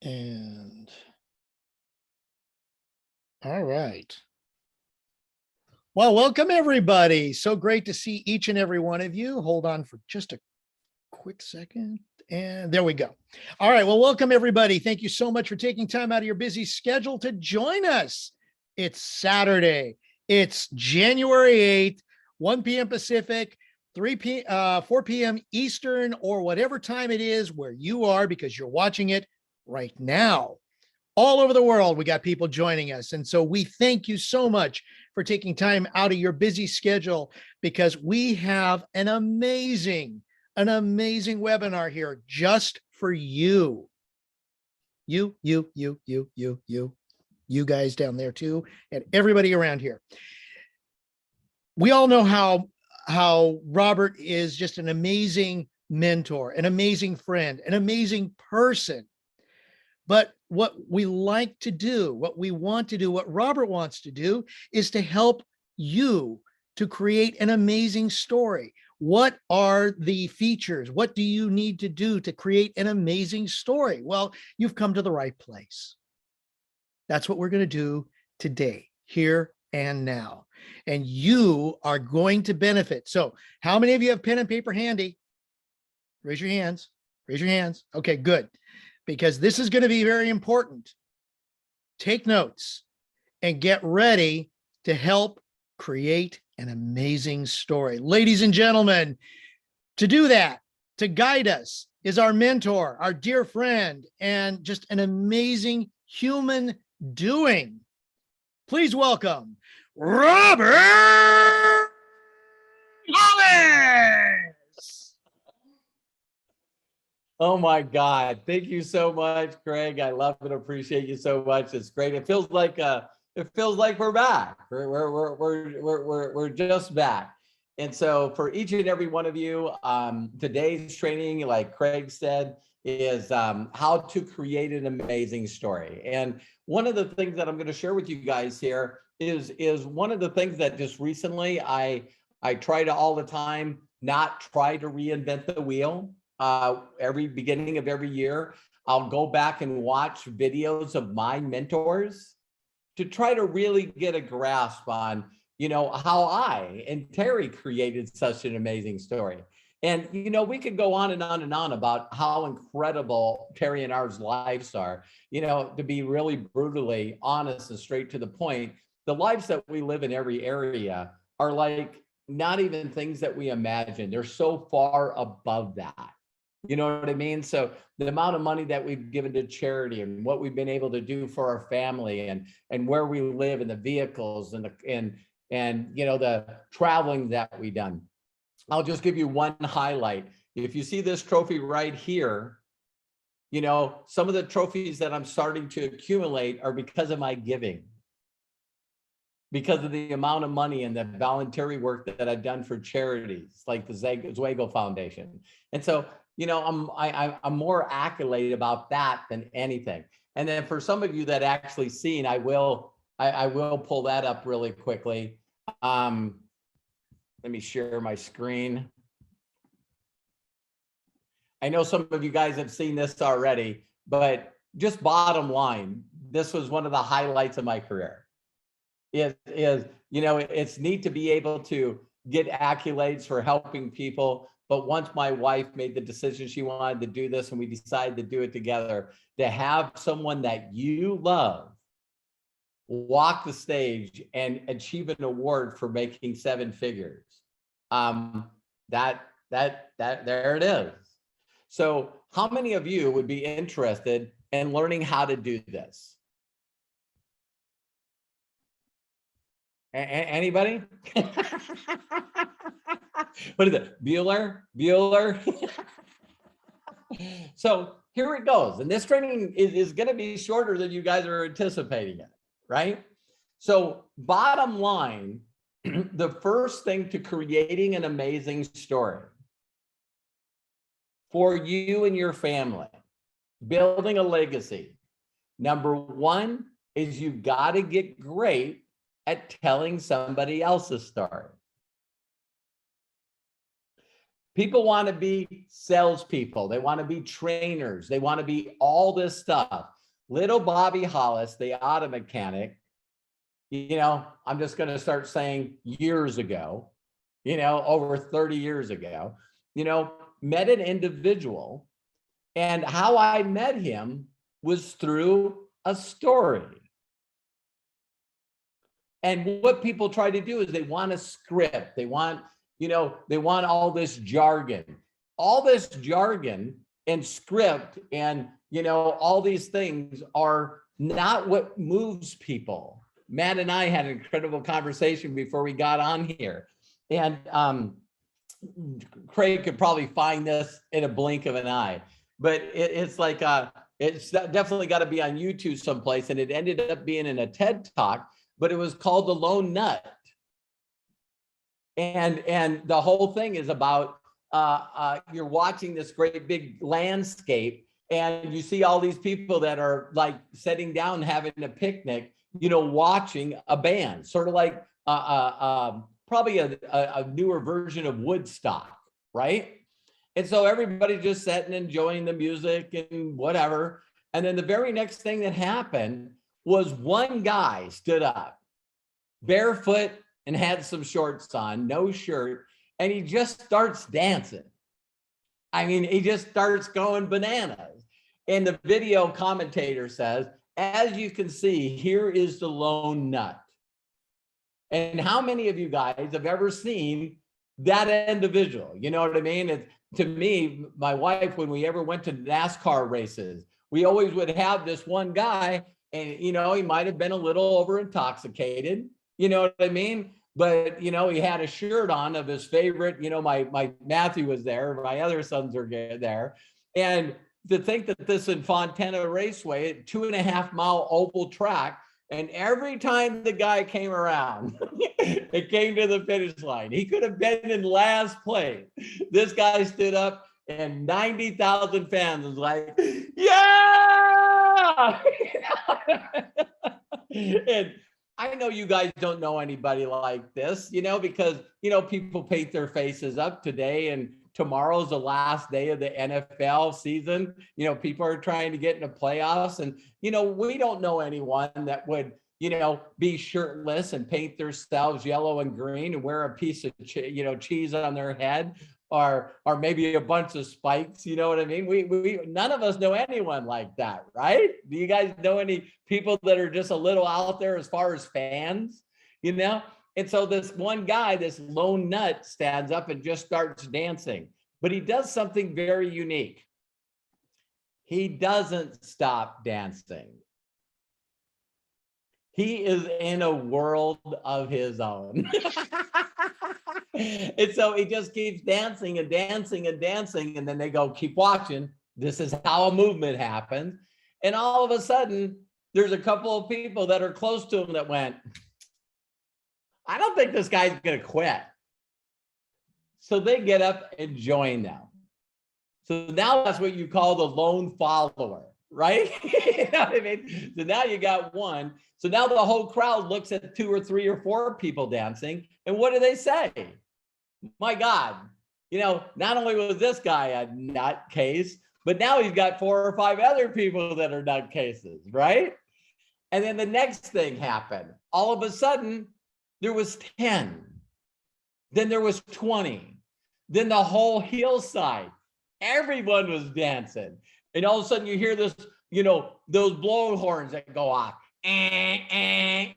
And all right. Well, welcome everybody. So great to see each and every one of you. Hold on for just a quick second. And there we go. All right. Well, welcome everybody. Thank you so much for taking time out of your busy schedule to join us. It's Saturday. It's January 8th, 1 p.m. Pacific, 4 p.m. Eastern, or whatever time it is where you are, because you're watching it right now. All over the world, we got people joining us. And so we thank you so much for taking time out of your busy schedule, because we have an amazing webinar here just for you. You guys down there too, and everybody around here. We all know how Robert is just an amazing mentor, an amazing friend, an amazing person. But what we like to do, what we want to do, what Robert wants to do is to help you to create an amazing story. What are the features? What do you need to do to create an amazing story? Well, you've come to the right place. That's what we're going to do today, here and now. And you are going to benefit. So how many of you have pen and paper handy? Raise your hands. Raise your hands. Okay, good. Because this is going to be very important. Take notes and get ready to help create an amazing story. Ladies and gentlemen, to do that, to guide us, is our mentor, our dear friend, and just an amazing human doing. Please welcome Robert Hollis. Oh my God. Thank you so much, Craig. I love and appreciate you so much. It's great. It feels like we're back. We're just back. And so for each and every one of you, today's training, like Craig said, is how to create an amazing story. And one of the things that I'm going to share with you guys here is one of the things that just recently I try to all the time not try to reinvent the wheel. Every beginning of every year, I'll go back and watch videos of my mentors to try to really get a grasp on, how I and Terry created such an amazing story. And, we could go on and on and on about how incredible Terry and ours lives are. To be really brutally honest and straight to the point, the lives that we live in every area are like not even things that we imagine. They're so far above that. You know what I mean? So the amount of money that we've given to charity and what we've been able to do for our family and where we live and the vehicles and the traveling that we've done. I'll just give you one highlight. If you see this trophy right here, some of the trophies that I'm starting to accumulate are because of my giving, because of the amount of money and the voluntary work that I've done for charities like the Zweigel Foundation. And so, I'm more accolade about that than anything. And then for some of you that actually seen, I will pull that up really quickly. Let me share my screen. I know some of you guys have seen this already, but just bottom line, this was one of the highlights of my career. It's neat to be able to get accolades for helping people. But once my wife made the decision she wanted to do this and we decided to do it together, to have someone that you love walk the stage and achieve an award for making 7 figures, there it is. So how many of you would be interested in learning how to do this? Anybody? What is it? Bueller? So here it goes. And this training is going to be shorter than you guys are anticipating it, right? So bottom line, the first thing to creating an amazing story for you and your family, building a legacy, number one is you've got to get great at telling somebody else's story. People want to be salespeople. They want to be trainers. They want to be all this stuff. Little Bobby Hollis, the auto mechanic, I'm just going to start saying years ago, over 30 years ago, met an individual. And how I met him was through a story. And what people try to do is they want a script. They want, they want all this jargon. All this jargon and script and, all these things are not what moves people. Matt and I had an incredible conversation before we got on here. And Craig could probably find this in a blink of an eye. But it's like, it's definitely got to be on YouTube someplace. And it ended up being in a TED Talk, but it was called The Lone Nut. And the whole thing is about, you're watching this great big landscape and you see all these people that are like sitting down, having a picnic, watching a band, sort of like probably a newer version of Woodstock, right? And so everybody just sitting, enjoying the music and whatever. And then the very next thing that happened was one guy stood up, barefoot and had some shorts on, no shirt, and he just starts dancing. I mean, he just starts going bananas. And the video commentator says, as you can see, here is the lone nut. And how many of you guys have ever seen that individual? You know what I mean? It's, to me, my wife, when we ever went to NASCAR races, we always would have this one guy, and he might have been a little over intoxicated, you know what I mean? But he had a shirt on of his favorite, my Matthew was there, my other sons are there. And to think that this in Fontana Raceway, 2.5 mile oval track, and every time the guy came around, it came to the finish line. He could have been in last place. This guy stood up and 90,000 fans was like, yeah! And I know you guys don't know anybody like this, because, people paint their faces up today, and tomorrow's the last day of the NFL season. People are trying to get into playoffs, and, we don't know anyone that would, be shirtless and paint themselves yellow and green and wear a piece of, cheese on their head, or maybe a bunch of spikes. You know what I mean? We none of us know anyone like that, right? Do you guys know any people that are just a little out there as far as fans, And so this one guy, this lone nut, stands up and just starts dancing, but he does something very unique. He doesn't stop dancing. He is in a world of his own. And so he just keeps dancing and dancing and dancing. And then they go, keep watching. This is how a movement happens. And all of a sudden, there's a couple of people that are close to him that went, I don't think this guy's going to quit. So they get up and join them. So now that's what you call the lone follower, right? You know what I mean? So now you got one. So now the whole crowd looks at 2 or 3 or 4 people dancing. And what do they say? My God, not only was this guy a nutcase, but now he's got 4 or 5 other people that are nutcases, right? And then the next thing happened. All of a sudden, there was 10. Then there was 20. Then the whole hillside, everyone was dancing. And all of a sudden you hear this, those blow horns that go off. And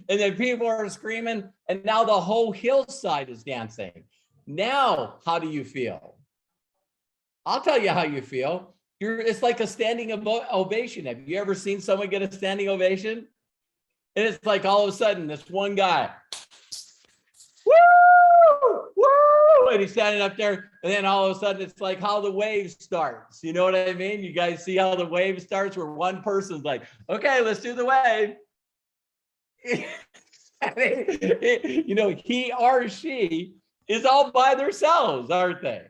then people are screaming, and now the whole hillside is dancing. Now, how do you feel? I'll tell you how you feel. It's like a standing ovation. Have you ever seen someone get a standing ovation? And it's like all of a sudden, this one guy, woo, woo, and he's standing up there, and then all of a sudden, it's like how the wave starts. You know what I mean? You guys see how the wave starts, where one person's like, okay, let's do the wave. He or she is all by themselves, aren't they?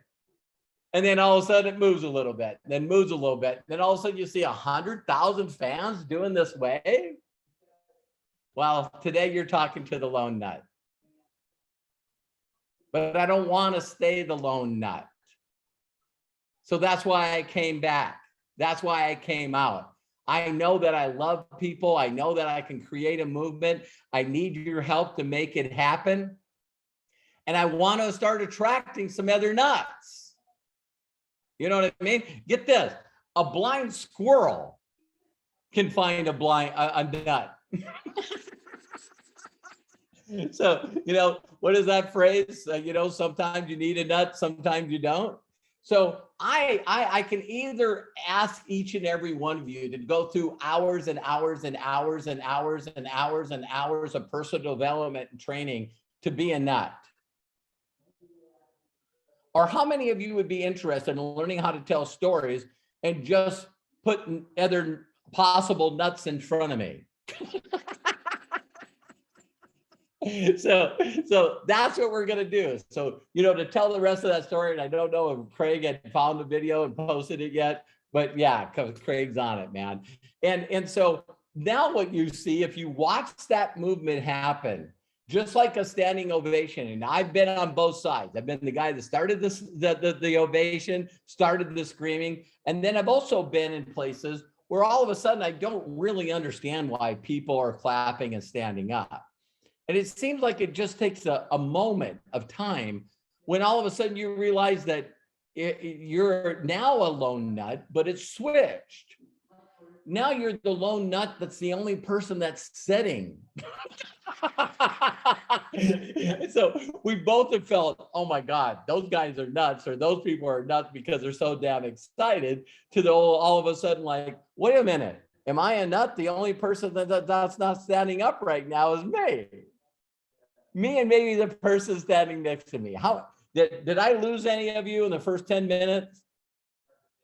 And then all of a sudden it moves a little bit, then moves a little bit. Then all of a sudden you see 100,000 fans doing this wave. Well, today you're talking to the lone nut. But I don't want to stay the lone nut. So that's why I came back. That's why I came out. I know that I love people. I know that I can create a movement. I need your help to make it happen. And I want to start attracting some other nuts. You know what I mean? Get this. A blind squirrel can find a nut. So, what is that phrase? Sometimes you need a nut, sometimes you don't. So I can either ask each and every one of you to go through hours and hours and hours and hours and hours and hours of personal development and training to be a nut. Or how many of you would be interested in learning how to tell stories and just put other possible nuts in front of me? So that's what we're going to do. So, to tell the rest of that story, and I don't know if Craig had found the video and posted it yet, but yeah, because Craig's on it, man. And so now what you see, if you watch that movement happen, just like a standing ovation, and I've been on both sides. I've been the guy that started this, the ovation, started the screaming, and then I've also been in places where all of a sudden I don't really understand why people are clapping and standing up. And it seems like it just takes a moment of time when all of a sudden you realize that you're now a lone nut, but it's switched. Now you're the lone nut that's the only person that's sitting. So we both have felt, oh my God, those guys are nuts, or those people are nuts because they're so damn excited, to the all of a sudden like, wait a minute, am I a nut? The only person that's not standing up right now is me. Me and maybe the person standing next to me. How did I lose any of you in the first 10 minutes?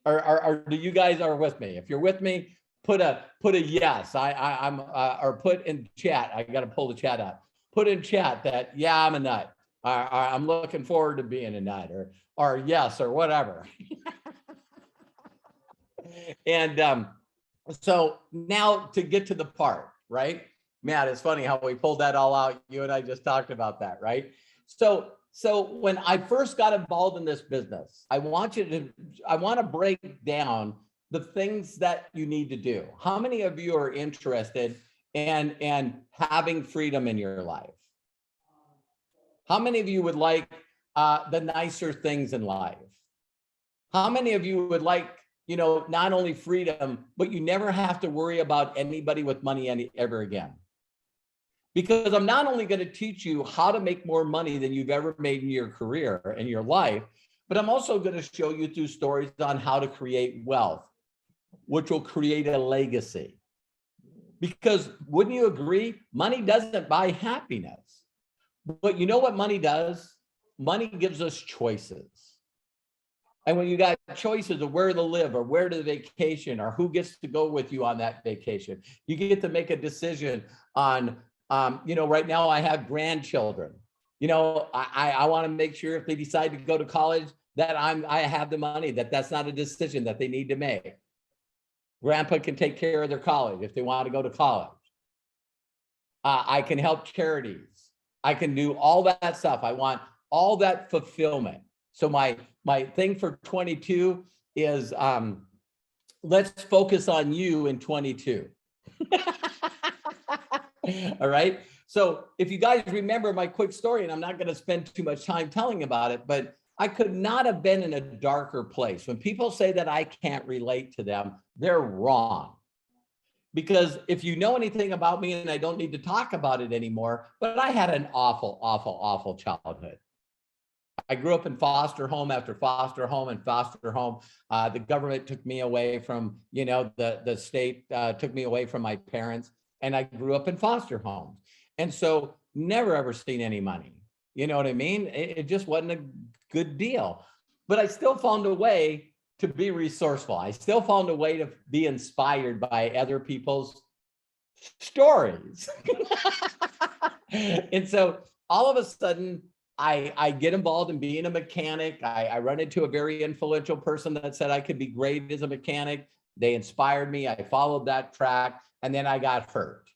Or do you guys are with me? If you're with me, put a yes. I'm or put in chat. I got to pull the chat up. Put in chat that yeah, I'm a nut. I'm looking forward to being a nut, or yes, or whatever. And so now to get to the part, right? Matt, it's funny how we pulled that all out. You and I just talked about that, right? So when I first got involved in this business, I want to break down the things that you need to do. How many of you are interested in having freedom in your life? How many of you would like the nicer things in life? How many of you would like, not only freedom, but you never have to worry about anybody with money ever again? Because I'm not only going to teach you how to make more money than you've ever made in your career and your life, but I'm also going to show you through stories on how to create wealth, which will create a legacy. Because wouldn't you agree? Money doesn't buy happiness. But you know what money does? Money gives us choices. And when you got choices of where to live or where to vacation or who gets to go with you on that vacation, you get to make a decision on right now I have grandchildren. I want to make sure if they decide to go to college that I have the money, that's not a decision that they need to make. Grandpa can take care of their college if they want to go to college. I can help charities. I can do all that stuff. I want all that fulfillment. So my thing for 22 is let's focus on you in 22. All right. So if you guys remember my quick story, and I'm not going to spend too much time telling about it, but I could not have been in a darker place. When people say that I can't relate to them, they're wrong. Because if you know anything about me, and I don't need to talk about it anymore, but I had an awful, awful, awful childhood. I grew up in foster home after foster home and foster home. The government took me away from, the state took me away from my parents. And I grew up in foster homes. And so never ever seen any money. You know what I mean? It just wasn't a good deal. But I still found a way to be resourceful. I still found a way to be inspired by other people's stories. And so all of a sudden, I get involved in being a mechanic. I run into a very influential person that said I could be great as a mechanic. They inspired me. I followed that track. And then I got hurt.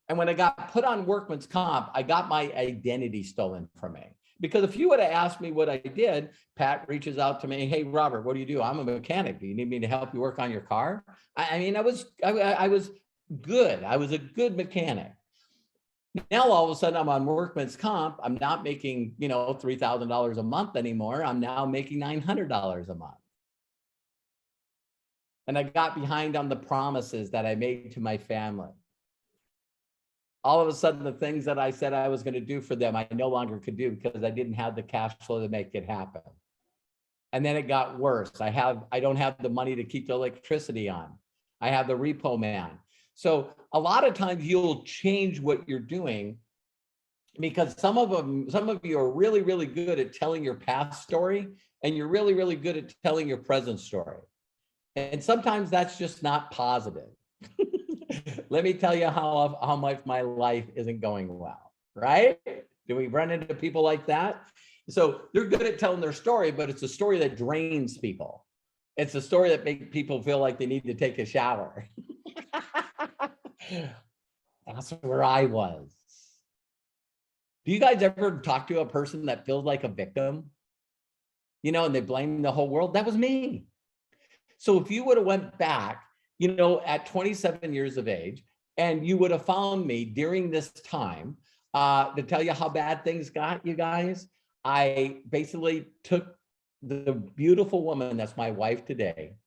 And when I got put on workman's comp, I got my identity stolen from me. Because if you would have asked me what I did, Pat reaches out to me, hey, Robert, what do you do? I'm a mechanic. Do you need me to help you work on your car? I mean, I was good. I was a good mechanic. Now, all of a sudden, I'm on workman's comp. I'm not making, $3,000 a month anymore. I'm now making $900 a month. And I got behind on the promises that I made to my family. All of a sudden, the things that I said I was going to do for them, I no longer could do because I didn't have the cash flow to make it happen. And then it got worse. I don't have the money to keep the electricity on. I have the repo man. So a lot of times you'll change what you're doing because some of you are really, really good at telling your past story, and you're really, really good at telling your present story. And sometimes that's just not positive. Let me tell you how much my life isn't going well, right? Do we run into people like that? So they're good at telling their story, but it's a story that drains people. It's a story that makes people feel like they need to take a shower. That's where I was. Do you guys ever talk to a person that feels like a victim? And they blame the whole world? That was me. So if you would have went back, at 27 years of age, and you would have found me during this time to tell you how bad things got, you guys, I basically took the beautiful woman that's my wife today,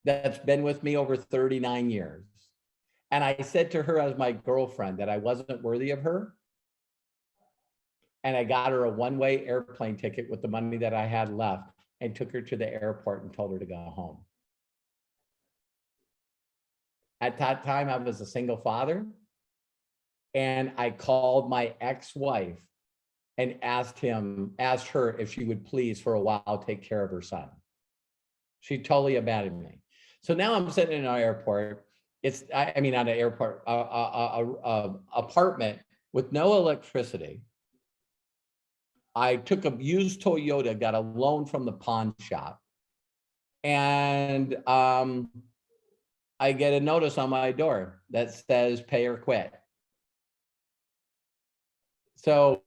that's been with me over 39 years. And I said to her as my girlfriend that I wasn't worthy of her. And I got her a one-way airplane ticket with the money that I had left and took her to the airport and told her to go home. At that time, I was a single father. And I called my ex-wife and asked her if she would please for a while take care of her son. She totally abandoned me. So now I'm sitting in an airport. Not an airport, apartment with no electricity. I took a used Toyota, got a loan from the pawn shop, and I get a notice on my door that says pay or quit. So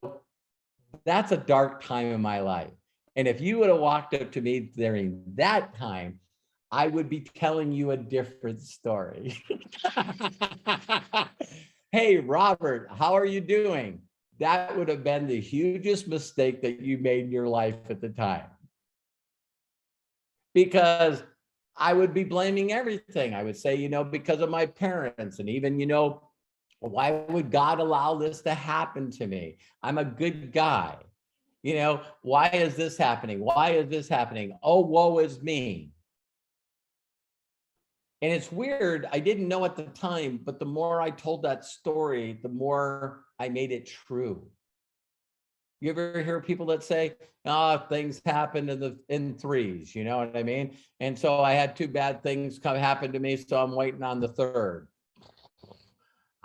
that's a dark time in my life. And if you would have walked up to me during that time, I would be telling you a different story. Hey, Robert, how are you doing? That would have been the hugest mistake that you made in your life at the time. Because I would be blaming everything. I would say, because of my parents, and even, why would God allow this to happen to me? I'm a good guy. Why is this happening? Why is this happening? Oh, woe is me. And it's weird. I didn't know at the time, but the more I told that story, the more I made it true. You ever hear people that say, things happen in threes, you know what I mean? And so I had two bad things happen to me, so I'm waiting on the third.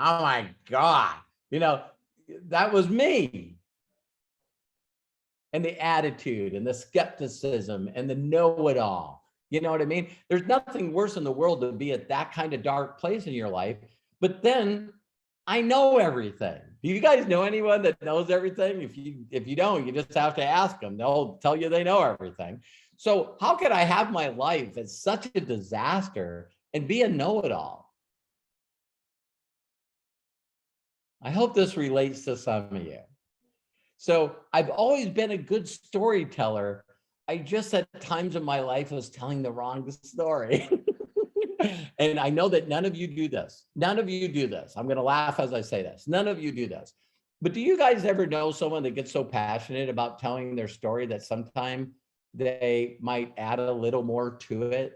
Oh my God, that was me. And the attitude and the skepticism and the know-it-all. You know what I mean? There's nothing worse in the world to be at that kind of dark place in your life. But then I know everything. Do you guys know anyone that knows everything? If you don't, you just have to ask them. They'll tell you they know everything. So how could I have my life as such a disaster and be a know-it-all? I hope this relates to some of you. So I've always been a good storyteller. I just at times in my life was telling the wrong story. And I know that none of you do this. None of you do this. I'm going to laugh as I say this. None of you do this. But do you guys ever know someone that gets so passionate about telling their story that sometimes they might add a little more to it?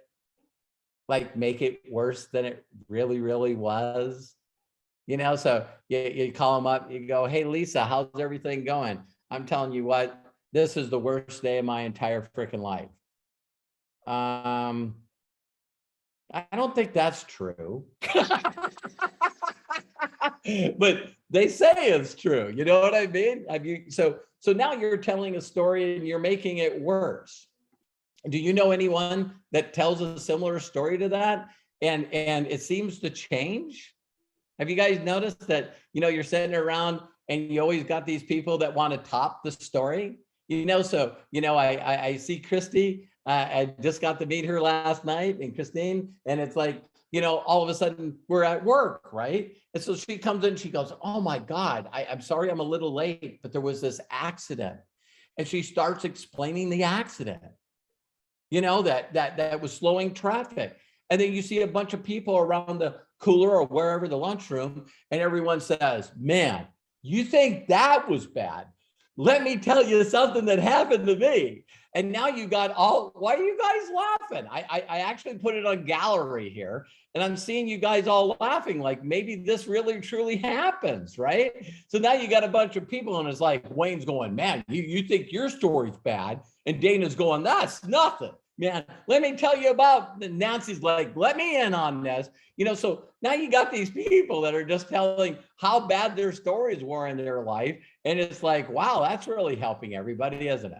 Like make it worse than it really, really was? So you call them up, you go, hey, Lisa, how's everything going? I'm telling you what, this is the worst day of my entire freaking life. I don't think that's true. But they say it's true. You know what I mean? So now you're telling a story and you're making it worse. Do you know anyone that tells a similar story to that? And it seems to change? Have you guys noticed that, you're sitting around and you always got these people that want to top the story. So, I see Christy, I just got to meet her last night, and Christine, and it's like, all of a sudden we're at work, right? And so she comes in, she goes, oh my God, I'm sorry I'm a little late, but there was this accident. And she starts explaining the accident, that was slowing traffic. And then you see a bunch of people around the cooler or wherever, the lunchroom, and everyone says, man, you think that was bad? Let me tell you something that happened to me. And now you got why are you guys laughing? I actually put it on gallery here, and I'm seeing you guys all laughing like maybe this really truly happens, right? So now you got a bunch of people, and it's like Wayne's going, man, you think your story's bad, and Dana's going, that's nothing. Man, let me tell you about, Nancy's like, let me in on this. So now you got these people that are just telling how bad their stories were in their life. And it's like, wow, that's really helping everybody, isn't it?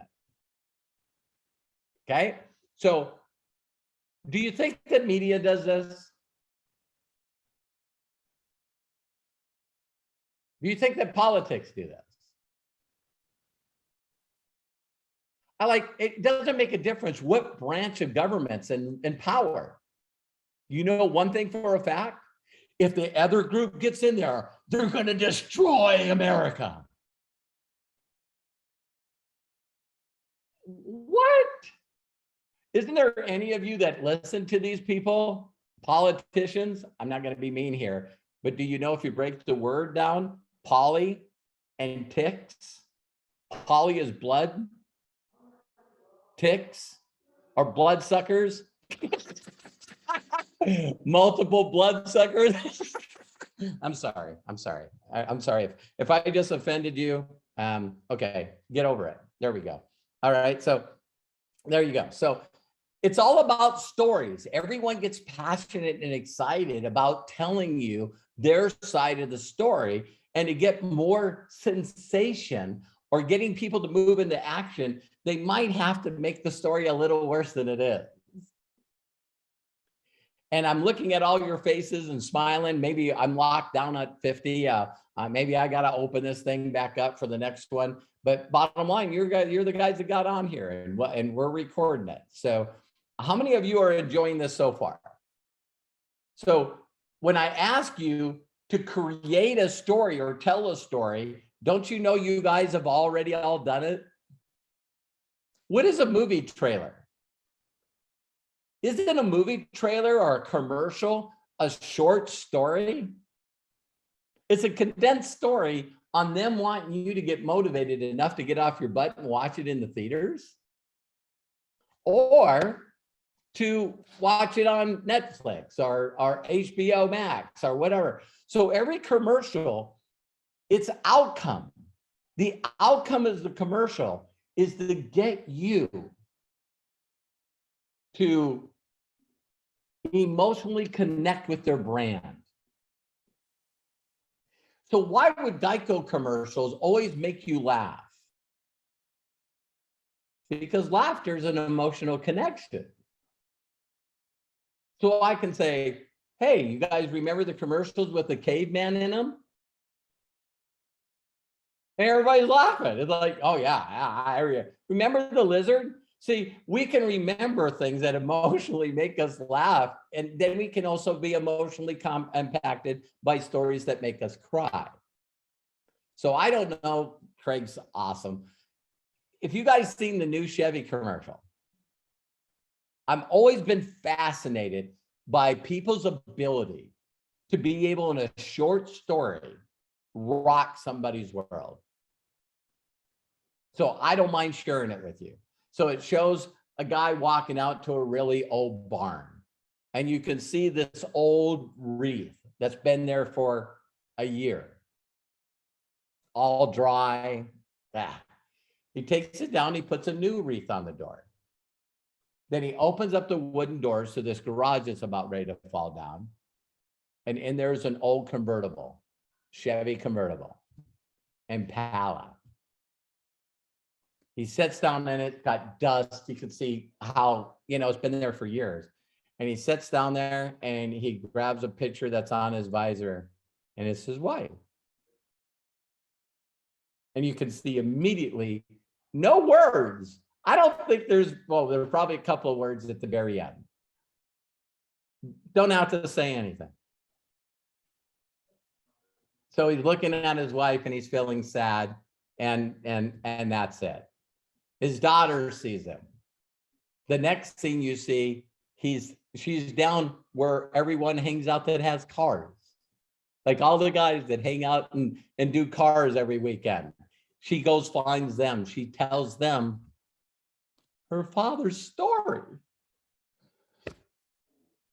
Okay. So do you think that media does this? Do you think that politics do this? It doesn't make a difference what branch of government's in power. One thing for a fact, if the other group gets in there, they're going to destroy America. What? Isn't there any of you that listen to these people, politicians? I'm not going to be mean here, but do you know if you break the word down, poly and ticks? Poly is blood. Ticks are bloodsuckers. Multiple bloodsuckers. I'm sorry. I'm sorry if I just offended you. Okay, get over it. There we go. All right. So there you go. So it's all about stories. Everyone gets passionate and excited about telling you their side of the story, and to get more sensation or getting people to move into action, they might have to make the story a little worse than it is. And I'm looking at all your faces and smiling. Maybe I'm locked down at 50. Maybe I got to open this thing back up for the next one. But bottom line, you're the guys that got on here, and we're recording it. So how many of you are enjoying this so far? So when I ask you to create a story or tell a story, don't you know you guys have already all done it? What is a movie trailer? Isn't a movie trailer or a commercial a short story? It's a condensed story on them wanting you to get motivated enough to get off your butt and watch it in the theaters, or to watch it on Netflix or HBO Max or whatever. So every commercial, its outcome, the outcome of the commercial is to get you to emotionally connect with their brand. So why would Geico commercials always make you laugh? Because laughter is an emotional connection. So I can say, hey, you guys remember the commercials with the caveman in them? And everybody's laughing. It's like, oh yeah, I remember the lizard? See, we can remember things that emotionally make us laugh, and then we can also be emotionally impacted by stories that make us cry. So I don't know, Craig's awesome. If you guys seen the new Chevy commercial, I've always been fascinated by people's ability to be able, in a short story, rock somebody's world. So I don't mind sharing it with you. So it shows a guy walking out to a really old barn, and you can see this old wreath that's been there for a year, all dry. He takes it down, he puts a new wreath on the door. Then he opens up the wooden doors to this garage that's about ready to fall down. And in there's an old convertible, Chevy convertible, Impala. He sits down in it, got dust. You can see how, it's been there for years. And he sits down there and he grabs a picture that's on his visor, and it's his wife. And you can see immediately, no words. I don't think there's, well, there are probably a couple of words at the very end. Don't have to say anything. So he's looking at his wife and he's feeling sad, and that's it. His daughter sees him. The next thing you see, she's down where everyone hangs out that has cars. Like all the guys that hang out and do cars every weekend. She goes, finds them. She tells them her father's story.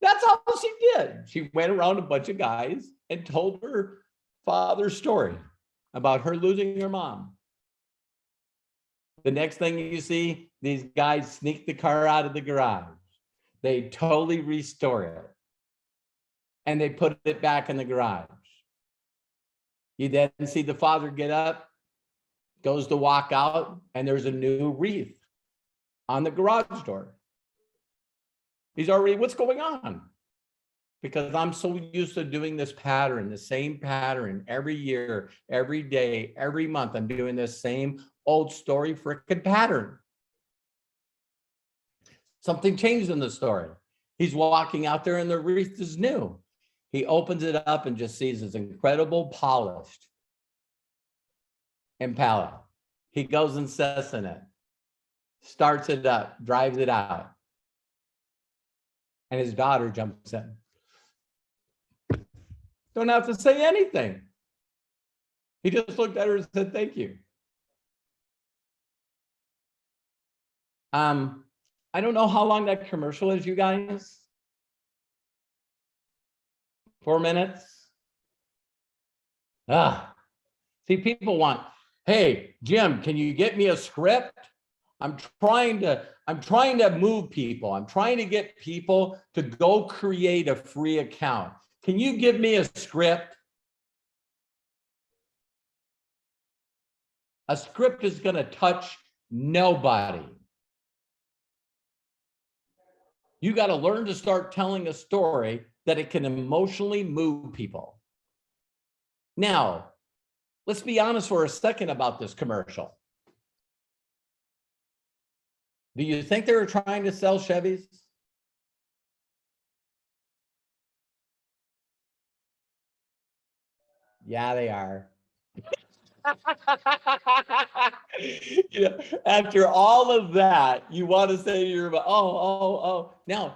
That's all she did. She went around a bunch of guys and told her father's story about her losing her mom. The next thing you see, these guys sneak the car out of the garage. They totally restore it. And they put it back in the garage. You then see the father get up, goes to walk out, and there's a new wreath on the garage door. He's already, what's going on? Because I'm so used to doing this pattern, the same pattern every year, every day, every month. I'm doing this same old story frickin' pattern. Something changed in the story. He's walking out there and the wreath is new. He opens it up and just sees this incredible polished Impala. He goes and sits in it, starts it up, drives it out. And his daughter jumps in. Don't have to say anything. He just looked at her and said, thank you. I don't know how long that commercial is, you guys. 4 minutes. See, people want, hey, Jim, can you get me a script? I'm trying to move people. I'm trying to get people to go create a free account. Can you give me a script? A script is going to touch nobody. You got to learn to start telling a story that it can emotionally move people. Now, let's be honest for a second about this commercial. Do you think they were trying to sell Chevys? Yeah, they are. You know, after all of that, you want to say to your, now,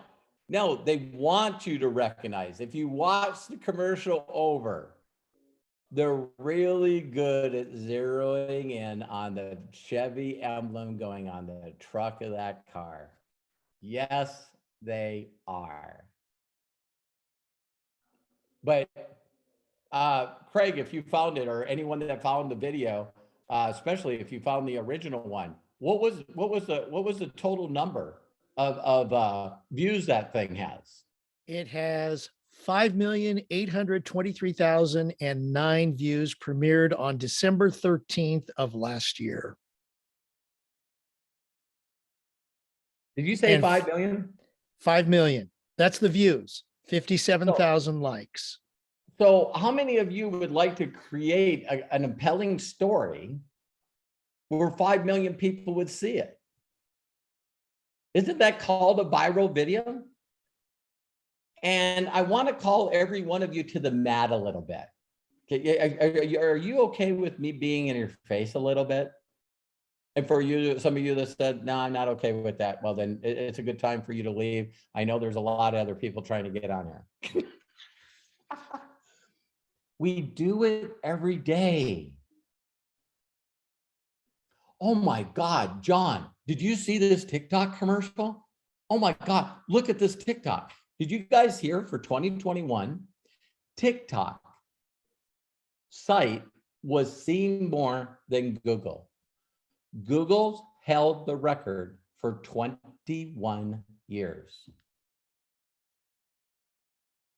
no, they want you to recognize. If you watch the commercial over, they're really good at zeroing in on the Chevy emblem going on the truck of that car. Yes, they are. But Craig, if you found it, or anyone that found the video, especially if you found the original one, what was the total number of views that thing has? It has 5,823,009 views, premiered on December 13th of last year. Did you say And 5 million? 5 million. That's the views. 57,000 likes. So how many of you would like to create an compelling story where 5 million people would see it? Isn't that called a viral video? And I want to call every one of you to the mat a little bit. Are you okay with me being in your face a little bit? And for you, some of you that said, no, I'm not okay with that. Well, then it's a good time for you to leave. I know there's a lot of other people trying to get on here. We do it every day. Oh my God, John, did you see this TikTok commercial? Oh my God, look at this TikTok. Did you guys hear for 2021, TikTok site was seen more than Google. Google held the record for 21 years.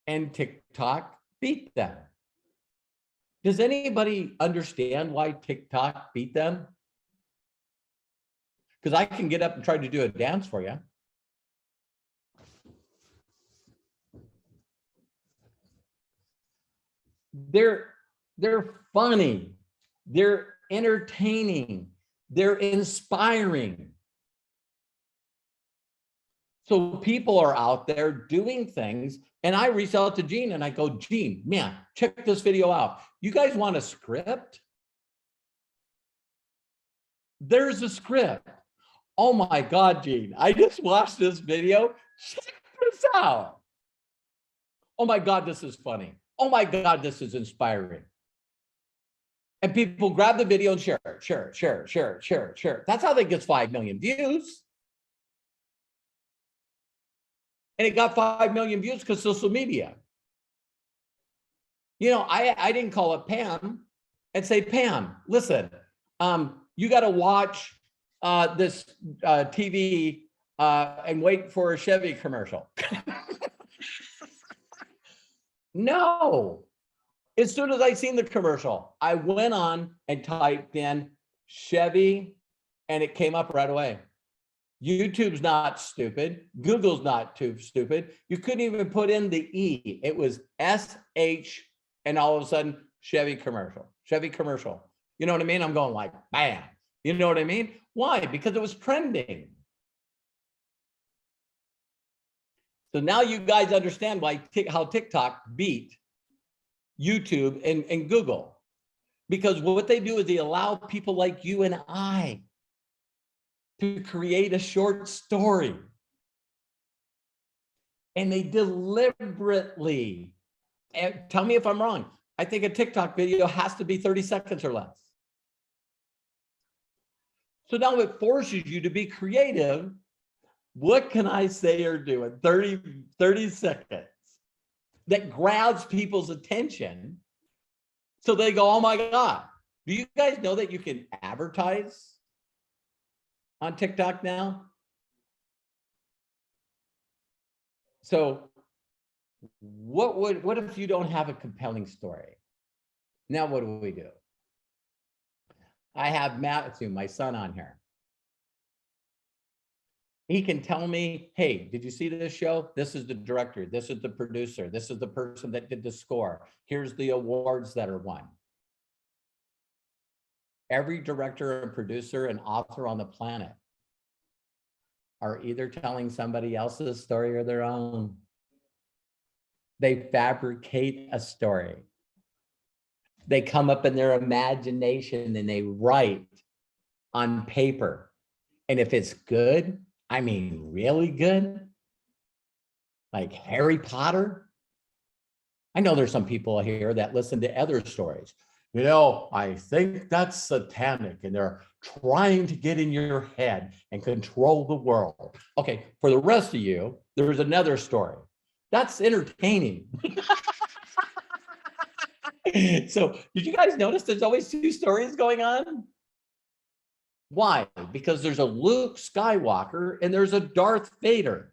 And TikTok beat them. Does anybody understand why TikTok beat them? Because I can get up and try to do a dance for you. They're funny. They're entertaining, they're inspiring. So people are out there doing things, and I reach out to Gene and I go, Gene, man, check this video out. You guys want a script? There's a script. Oh my God, Gene, I just watched this video. Check this out. Oh my God, this is funny. Oh my God, this is inspiring. And people grab the video and share it, share it, share it, share it, share it, share it. That's how they get 5 million views. And it got 5 million views because social media. You know, I didn't call up Pam and say, Pam, listen, you got to watch this TV and wait for a Chevy commercial. No. As soon as I seen the commercial, I went on and typed in Chevy and it came up right away. YouTube's not stupid. Google's not too stupid. You couldn't even put in the E. It was SH and all of a sudden Chevy commercial, Chevy commercial. You know what I mean? I'm going like, bam. You know what I mean? Why? Because it was trending. So now you guys understand why how TikTok beat YouTube and Google. Because what they do is they allow people like you and I to create a short story. And they deliberately, and tell me if I'm wrong, I think a TikTok video has to be 30 seconds or less. So now it forces you to be creative. What can I say or do in 30 seconds that grabs people's attention so they go, oh my God. Do you guys know that you can advertise on TikTok now? So what if you don't have a compelling story? Now what do we do? I have Matthew, my son, on here. He can tell me, hey, did you see this show? This is the director. This is the producer. This is the person that did the score. Here's the awards that are won. Every director and producer and author on the planet are either telling somebody else's story or their own. They fabricate a story. They come up in their imagination and they write on paper. And if it's good, I mean, really good, like Harry Potter. I know there's some people here that listen to other stories. You know, I think that's satanic and they're trying to get in your head and control the world. Okay, for the rest of you, there's another story. That's entertaining. So did you guys notice there's always two stories going on? Why? Because there's a Luke Skywalker and there's a Darth Vader.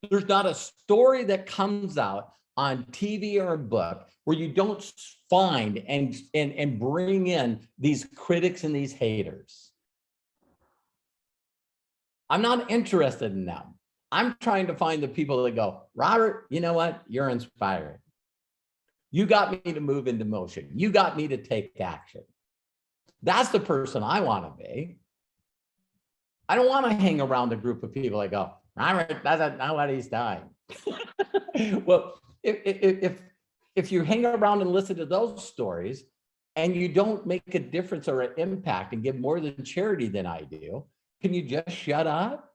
There's not a story that comes out on TV or a book where you don't find and bring in these critics and these haters. I'm not interested in them. I'm trying to find the people that go, Robert, you know what? You're inspiring. You got me to move into motion. You got me to take action. That's the person I want to be. I don't want to hang around a group of people that go, Robert, that's not what he's doing. Well, if you hang around and listen to those stories and you don't make a difference or an impact and give more than charity than I do, can you just shut up?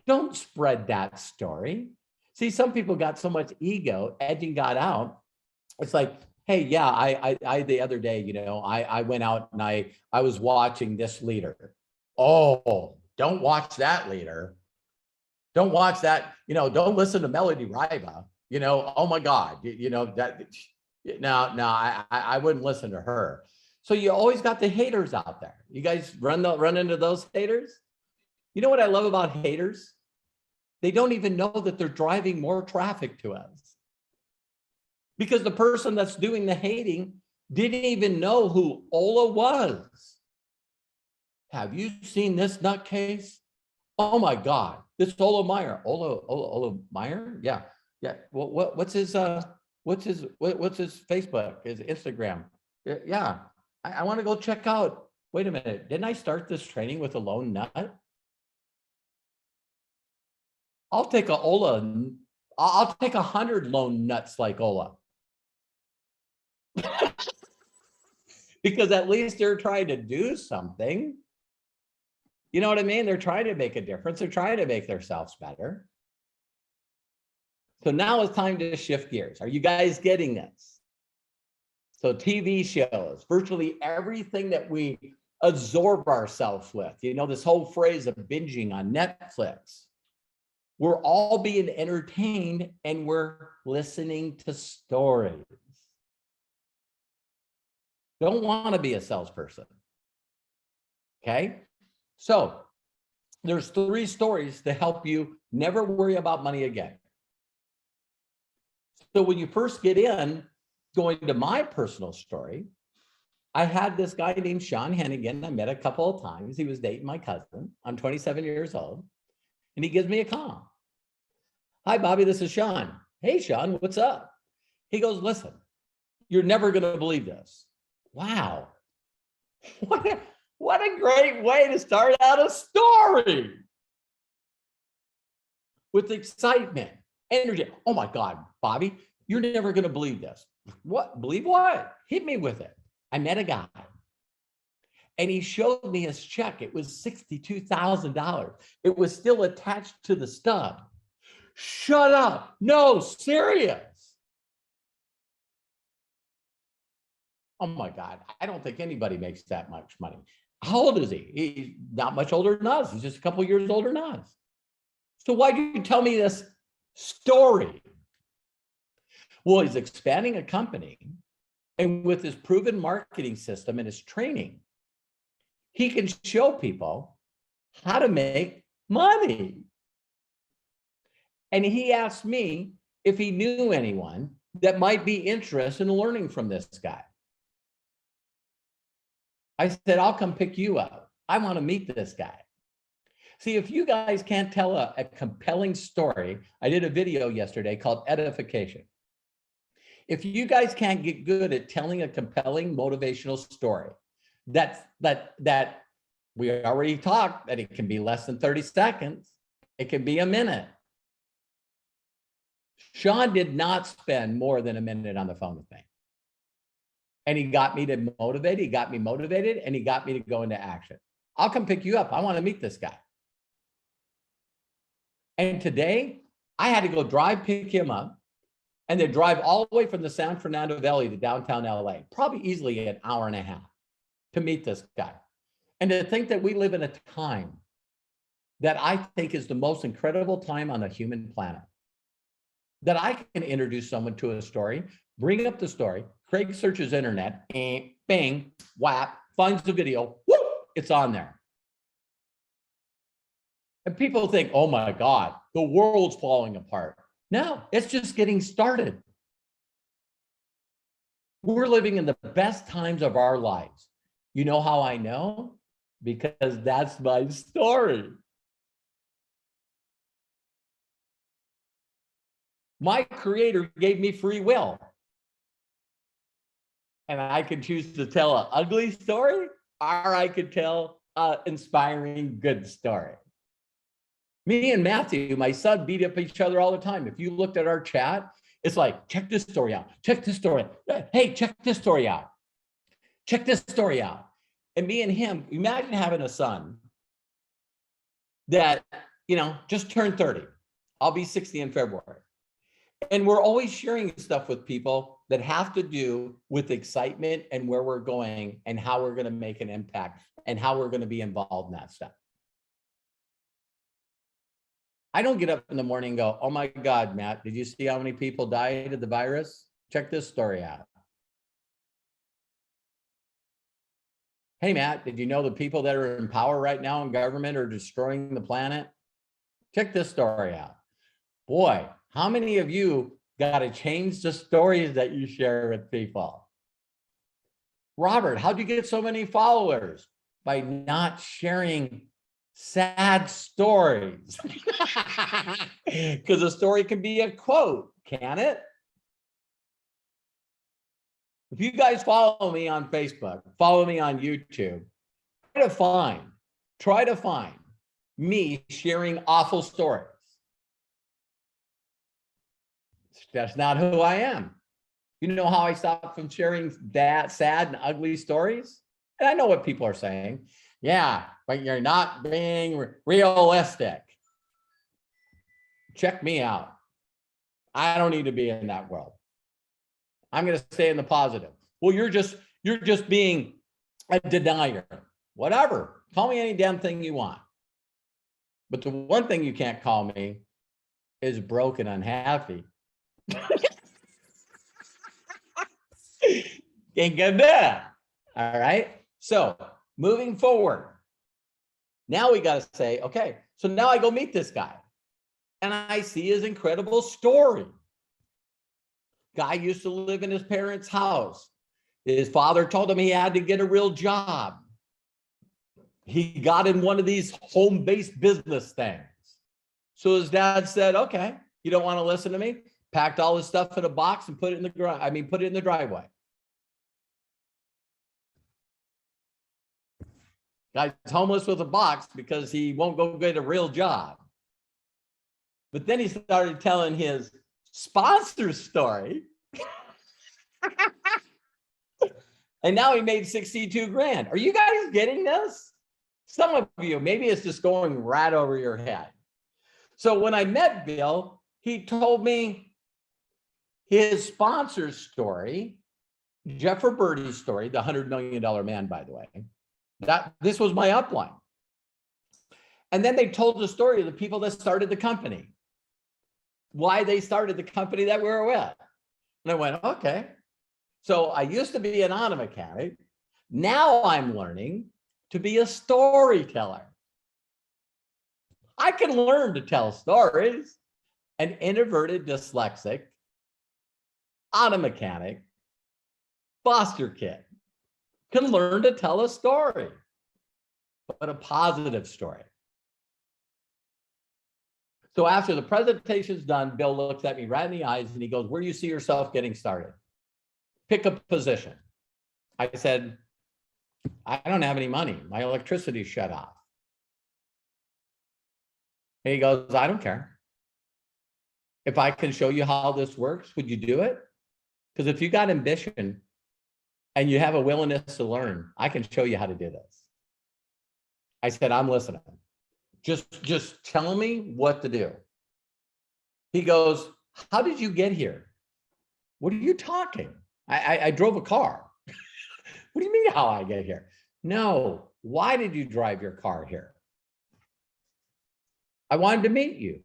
Don't spread that story. See, some people got so much ego, edging got out. It's like, hey, yeah, I the other day, you know, I went out and I was watching this leader. Oh, don't watch that leader. Don't watch that, you know, don't listen to Melody Riva, you know, oh my God, you know, that, no, I wouldn't listen to her. So you always got the haters out there. You guys run into those haters? You know what I love about haters? They don't even know that they're driving more traffic to us. Because the person that's doing the hating didn't even know who Ola was. Have you seen this nutcase? Oh my God, this Ola Meyer. Ola Meyer? Yeah. What's his Facebook, his Instagram? Yeah. I want to go check out. Wait a minute. Didn't I start this training with a lone nut? I'll take a Ola. I'll take 100 lone nuts like Ola. Because at least they're trying to do something. You know what I mean? They're trying to make a difference. They're trying to make themselves better. So now it's time to shift gears. Are you guys getting this? So TV shows, virtually everything that we absorb ourselves with, you know, this whole phrase of binging on Netflix. We're all being entertained and we're listening to stories. Don't want to be a salesperson. Okay. So there's 3 stories to help you never worry about money again. So when you first get in, going to my personal story, I had this guy named Sean Hennigan. I met a couple of times. He was dating my cousin. I'm 27 years old. And he gives me a call. Hi, Bobby, this is Sean. Hey, Sean, what's up? He goes, listen, you're never going to believe this. Wow. What a great way to start out a story. With excitement, energy. Oh my God, Bobby, you're never going to believe this. What? Believe what? Hit me with it. I met a guy and he showed me his check. It was $62,000. It was still attached to the stub. Shut up. No, serious. Oh my God. I don't think anybody makes that much money. How old is he? He's not much older than us. He's just a couple years older than us. So why do you tell me this story? Well, he's expanding a company, and with his proven marketing system and his training, he can show people how to make money. And he asked me if he knew anyone that might be interested in learning from this guy. I said, I'll come pick you up. I want to meet this guy. See, if you guys can't tell a compelling story, I did a video yesterday called Edification. If you guys can't get good at telling a compelling motivational story, that we already talked that it can be less than 30 seconds, it can be a minute. Sean did not spend more than a minute on the phone with me. And he got me to motivate, he got me motivated, and he got me to go into action. I'll come pick you up. I want to meet this guy. And today, I had to go pick him up, and then drive all the way from the San Fernando Valley to downtown LA, probably easily an hour and a half to meet this guy. And to think that we live in a time that I think is the most incredible time on the human planet, that I can introduce someone to a story, bring up the story, Craig searches internet, and bang, whap, finds the video, whoop, it's on there. And people think, oh my God, the world's falling apart. No, it's just getting started. We're living in the best times of our lives. You know how I know? Because that's my story. My creator gave me free will. And I could choose to tell an ugly story, or I could tell an inspiring good story. Me and Matthew, my son, beat up each other all the time. If you looked at our chat, it's like, check this story out. Check this story out. Hey, check this story out. Check this story out. And me and him, imagine having a son that, you know, just turned 30. I'll be 60 in February. And we're always sharing stuff with people that have to do with excitement and where we're going and how we're going to make an impact and how we're going to be involved in that stuff. I don't get up in the morning and go, oh my God, Matt, did you see how many people died of the virus? Check this story out. Hey, Matt, did you know the people that are in power right now in government are destroying the planet? Check this story out. Boy, how many of you got to change the stories that you share with people? Robert, how'd you get so many followers? By not sharing sad stories. Because a story can be a quote, can it? If you guys follow me on Facebook, follow me on YouTube, try to find me sharing awful stories. That's not who I am. You know how I stopped from sharing that sad and ugly stories? And I know what people are saying. Yeah, but you're not being realistic. Check me out. I don't need to be in that world. I'm going to stay in the positive. Well, you're just being a denier. Whatever. Call me any damn thing you want. But the one thing you can't call me is broken, unhappy. Can't get that. All right. So moving forward, now we got to say, okay, so now I go meet this guy and I see his incredible story. Guy used to live in his parents' house. His father told him he had to get a real job. He got in one of these home-based business things. So his dad said, okay, you don't want to listen to me? Packed all his stuff in a box and put it in the garage. Put it in the driveway. Guy's homeless with a box because he won't go get a real job. But then he started telling his sponsor story. And now he made 62 grand. Are you guys getting this? Some of you, maybe it's just going right over your head. So when I met Bill, he told me his sponsor's story, Jeff Roberti's story, the $100 million man, by the way. This was my upline. And then they told the story of the people that started the company, why they started the company that we were with. And I went, okay. So I used to be an auto mechanic. Now I'm learning to be a storyteller. I can learn to tell stories. An introverted dyslexic, auto mechanic, foster kid can learn to tell a story, but a positive story. So after the presentation's done, Bill looks at me right in the eyes and he goes, where do you see yourself getting started? Pick a position. I said, I don't have any money. My electricity's shut off. And he goes, I don't care. If I can show you how this works, would you do it? Because if you got ambition and you have a willingness to learn, I can show you how to do this. I said, I'm listening. Just tell me what to do. He goes, how did you get here? What are you talking? I drove a car. What do you mean how I get here? No, why did you drive your car here? I wanted to meet you.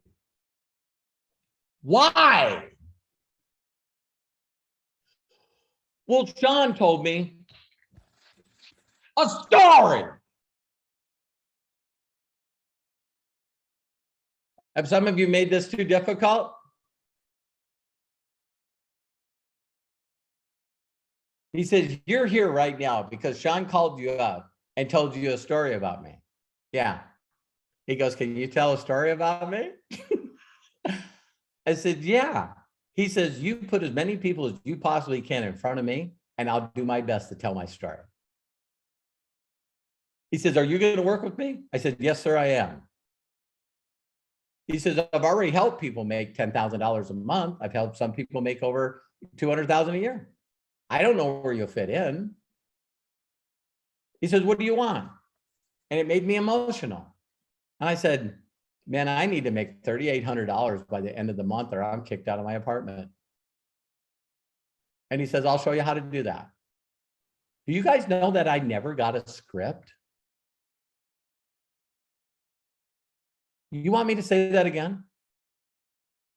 Why? Well, John told me a story. Have some of you made this too difficult? He says, you're here right now because Sean called you up and told you a story about me. Yeah. He goes, can you tell a story about me? I said, yeah. He says, you put as many people as you possibly can in front of me, and I'll do my best to tell my story. He says, are you going to work with me? I said, yes, sir, I am. He says, I've already helped people make $10,000 a month. I've helped some people make over $200,000 a year. I don't know where you'll fit in. He says, what do you want? And it made me emotional. And I said, man, I need to make $3,800 by the end of the month or I'm kicked out of my apartment. And he says, I'll show you how to do that. Do you guys know that I never got a script? You want me to say that again?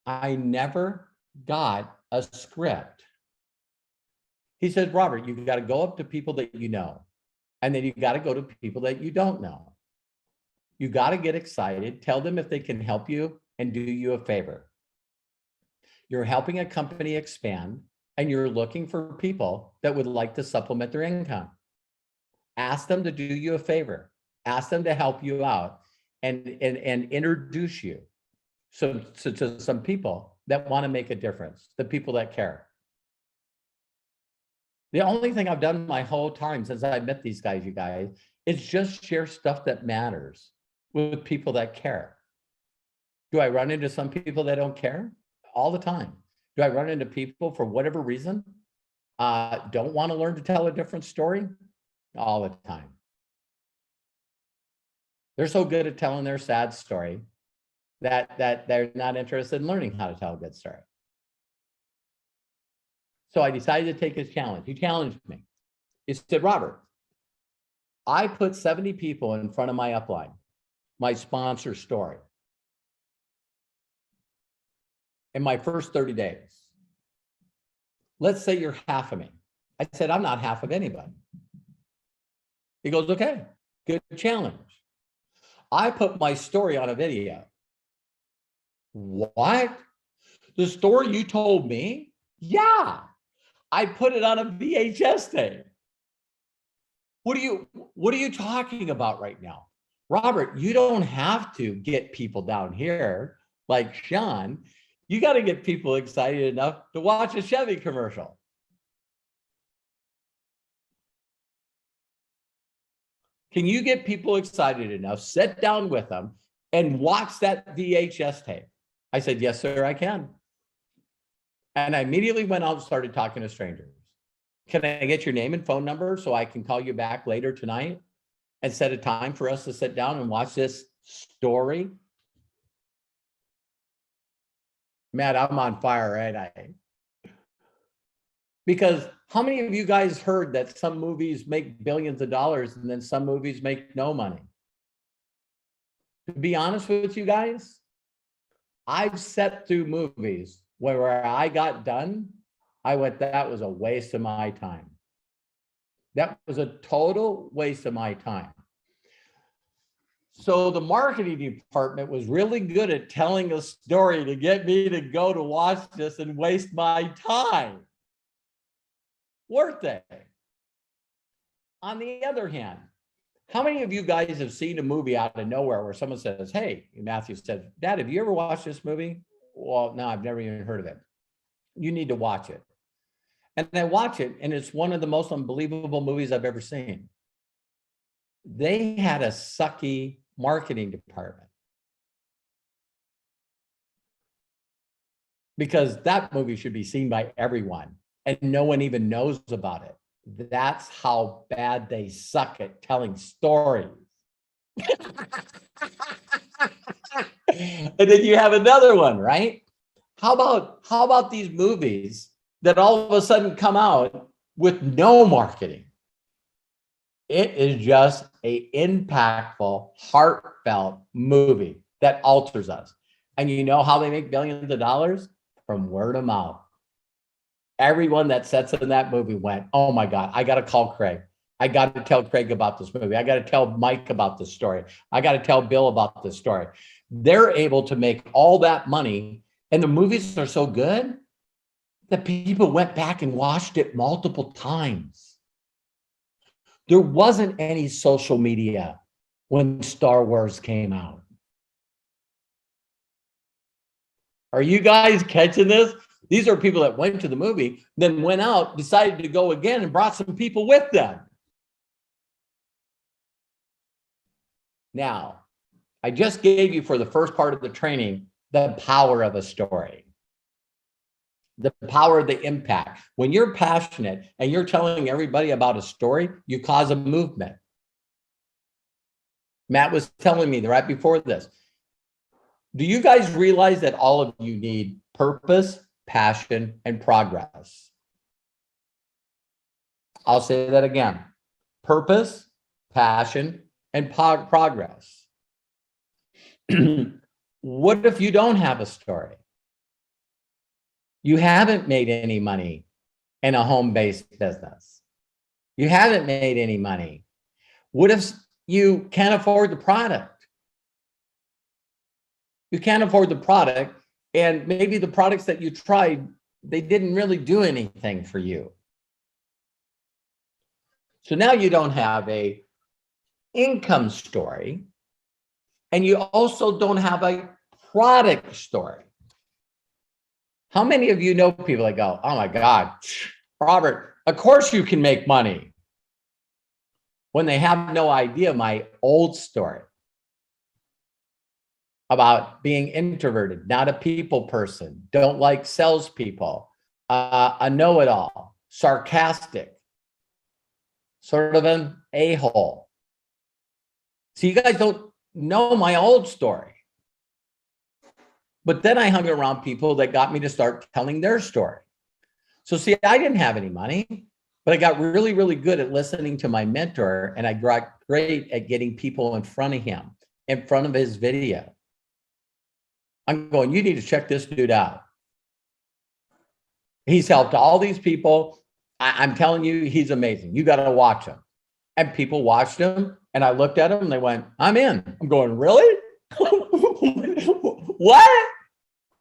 I never got a script. He said, Robert, you got to go up to people that you know, and then you got to go to people that you don't know. You got to get excited, tell them if they can help you and do you a favor. You're helping a company expand and you're looking for people that would like to supplement their income. Ask them to do you a favor. Ask them to help you out and introduce you to some people that want to make a difference, the people that care. The only thing I've done my whole time since I met these guys, you guys, is just share stuff that matters with people that care. Do I run into some people that don't care? All the time. Do I run into people for whatever reason don't want to learn to tell a different story? All the time. They're so good at telling their sad story that they're not interested in learning how to tell a good story. So I decided to take his challenge. He challenged me. He said, Robert, I put 70 people in front of my upline, my sponsor story, in my first 30 days. Let's say you're half of me. I said, I'm not half of anybody. He goes, okay, good challenge. I put my story on a video. What? The story you told me? Yeah. I put it on a VHS tape. What are you talking about right now? Robert, you don't have to get people down here like Sean. You got to get people excited enough to watch a Chevy commercial. Can you get people excited enough, sit down with them and watch that VHS tape? I said, yes, sir, I can. And I immediately went out and started talking to strangers. Can I get your name and phone number so I can call you back later tonight and set a time for us to sit down and watch this story? Matt, I'm on fire, ain't I? Because how many of you guys heard that some movies make billions of dollars and then some movies make no money? To be honest with you guys, I've sat through movies where I got done, I went, that was a waste of my time. That was a total waste of my time. So the marketing department was really good at telling a story to get me to go to watch this and waste my time. Worth it. On the other hand, how many of you guys have seen a movie out of nowhere where someone says, hey, Matthew said, Dad, have you ever watched this movie? Well, no, I've never even heard of it. You need to watch it. And I watch it, and it's one of the most unbelievable movies I've ever seen. They had a sucky marketing department because that movie should be seen by everyone, and no one even knows about it. That's how bad they suck at telling stories. And then you have another one, right? How about these movies that all of a sudden come out with no marketing? It is just an impactful, heartfelt movie that alters us. And you know how they make billions of dollars? From word of mouth. Everyone that sits in that movie went, oh my God, I got to call Craig. I got to tell Craig about this movie. I got to tell Mike about this story. I got to tell Bill about this story. They're able to make all that money, and the movies are so good that people went back and watched it multiple times. There wasn't any social media when Star Wars came out. Are you guys catching this? These are people that went to the movie, then went out, decided to go again, and brought some people with them. Now, I just gave you for the first part of the training, the power of a story. The power of the impact. When you're passionate and you're telling everybody about a story, you cause a movement. Matt was telling me right before this. Do you guys realize that all of you need purpose, passion, and progress? I'll say that again. Purpose, passion, and progress. What if you don't have a story? You haven't made any money in a home-based business. You haven't made any money. What if you can't afford the product? You can't afford the product, and maybe the products that you tried, they didn't really do anything for you. So now you don't have a income story, and you also don't have a product story. How many of you know people that go, oh my God, Robert, Of course you can make money when they have no idea my old story about being introverted, not a people person, don't like salespeople, a know-it-all, sarcastic, sort of an a-hole. So you guys don't know my old story. But then I hung around people that got me to start telling their story. So see, I didn't have any money, but I got really, really good at listening to my mentor, and I got great at getting people in front of him, in front of his video. I'm going, you need to check this dude out. He's helped all these people. I'm telling you, he's amazing. You got to watch him. And people watched him, and I looked at him, and they went, I'm in. I'm going, really? What?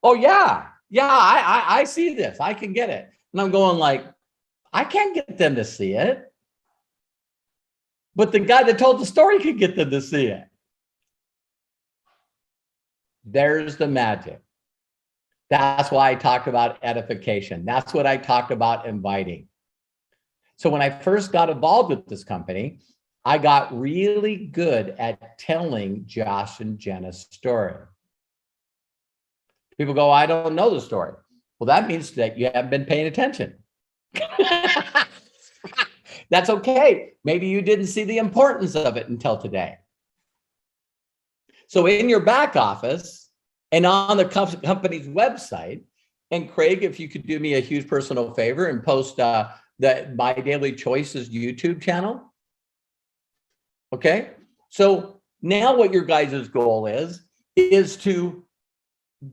Oh, yeah. Yeah, I see this. I can get it. And I'm going like, I can't get them to see it. But the guy that told the story could get them to see it. There's the magic. That's why I talked about edification. That's what I talked about inviting. So when I first got involved with this company, I got really good at telling Josh and Jenna's story. People go, I don't know the story. Well, that means that you haven't been paying attention. That's okay. Maybe you didn't see the importance of it until today. So in your back office and on the company's website, and Craig, if you could do me a huge personal favor and post the My Daily Choices YouTube channel. Okay. So now what your guys' goal is to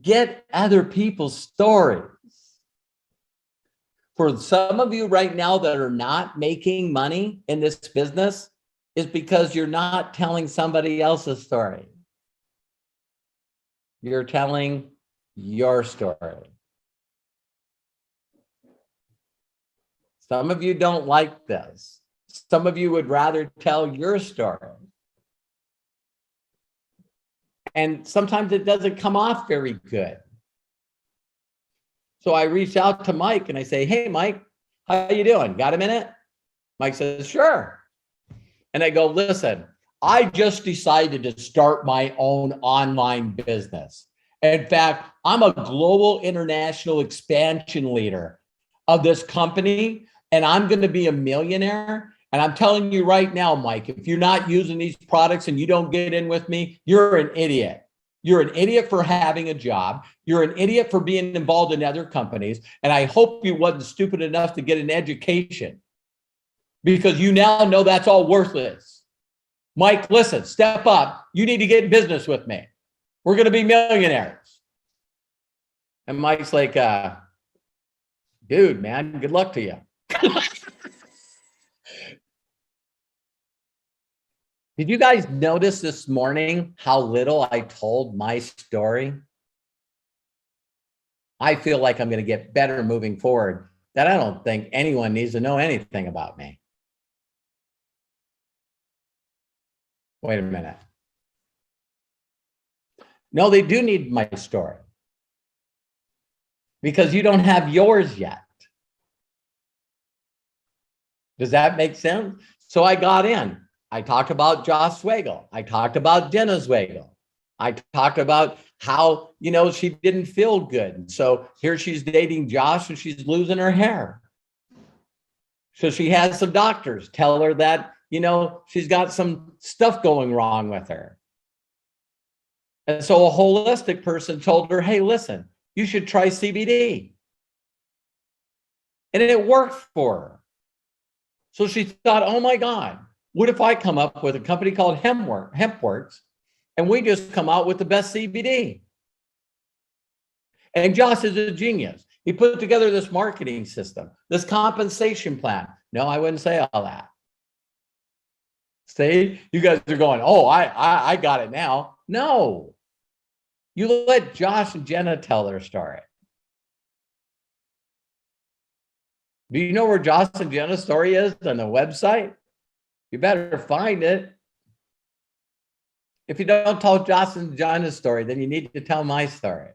get other people's stories. For some of you right now that are not making money in this business is because you're not telling somebody else's story. You're telling your story. Some of you don't like this. Some of you would rather tell your story. And sometimes it doesn't come off very good. So I reach out to Mike and I say, hey, Mike, how you doing? Got a minute? Mike says, sure. And I go, listen, I just decided to start my own online business. In fact, I'm a global international expansion leader of this company, and I'm going to be a millionaire. And I'm telling you right now, Mike, if you're not using these products and you don't get in with me, you're an idiot. You're an idiot for having a job. You're an idiot for being involved in other companies. And I hope you wasn't stupid enough to get an education, because you now know that's all worthless. Mike, listen, step up. You need to get in business with me. We're going to be millionaires. And Mike's like, dude, man, good luck to you. Did you guys notice this morning how little I told my story? I feel like I'm going to get better moving forward, that I don't think anyone needs to know anything about me. Wait a minute. No, they do need my story, because you don't have yours yet. Does that make sense? So I got in. I talked about Josh Swagel. I talked about Jenna Swagel. I talked about how, she didn't feel good. So here she's dating Josh and she's losing her hair. So she has some doctors tell her that, she's got some stuff going wrong with her. And so a holistic person told her, hey, listen, you should try CBD. And it worked for her. So she thought, oh my God, what if I come up with a company called HempWorks, and we just come out with the best CBD? And Josh is a genius. He put together this marketing system, this compensation plan. No, I wouldn't say all that. See, you guys are going, oh, I got it now. No, you let Josh and Jenna tell their story. Do you know where Josh and Jenna's story is on the website? You better find it. If you don't tell Josh and Jenna's story, then you need to tell my story.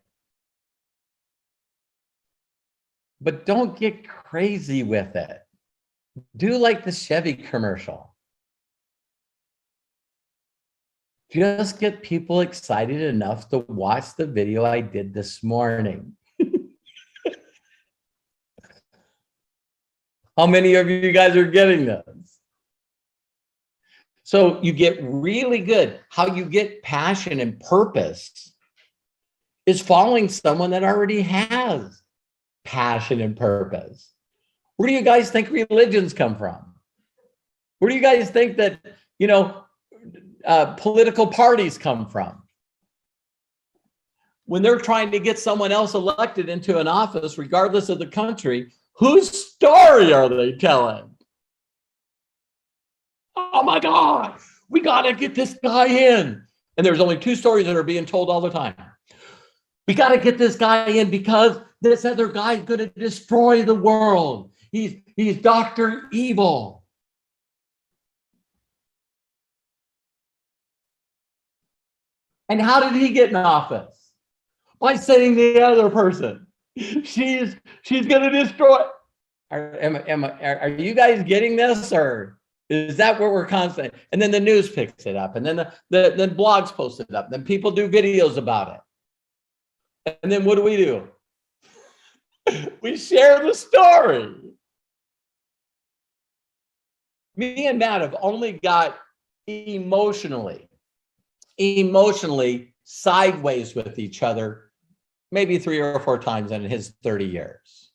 But don't get crazy with it. Do like the Chevy commercial. Just get people excited enough to watch the video I did this morning. How many of you guys are getting this? So you get really good. How you get passion and purpose is following someone that already has passion and purpose. Where do you guys think religions come from? Where do you guys think that, political parties come from? When they're trying to get someone else elected into an office, regardless of the country, whose story are they telling? Oh my God, we got to get this guy in. And there's only two stories that are being told all the time. We got to get this guy in because this other guy's going to destroy the world. He's Dr. Evil. And how did he get in office? By sending the other person. She's going to destroy. Are you guys getting this, or is that where we're constant? And then the news picks it up, and then the blogs post it up, and then people do videos about it. And then what do? We share the story. Me and Matt have only got emotionally sideways with each other maybe 3 or 4 times in his 30 years.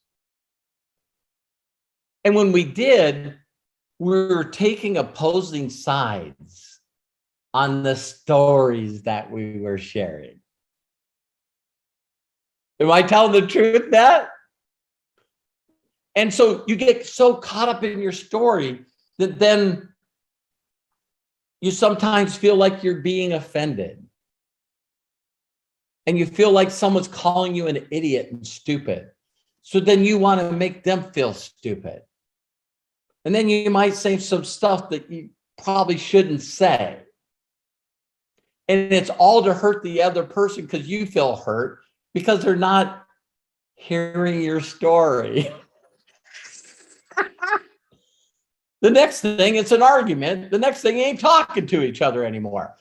And when we did, we were taking opposing sides on the stories that we were sharing. Am I telling the truth, Matt? And so you get so caught up in your story that then you sometimes feel like you're being offended. And you feel like someone's calling you an idiot and stupid. So then you want to make them feel stupid. And then you might say some stuff that you probably shouldn't say. And it's all to hurt the other person because you feel hurt because they're not hearing your story. The next thing, it's an argument. The next thing, you ain't talking to each other anymore.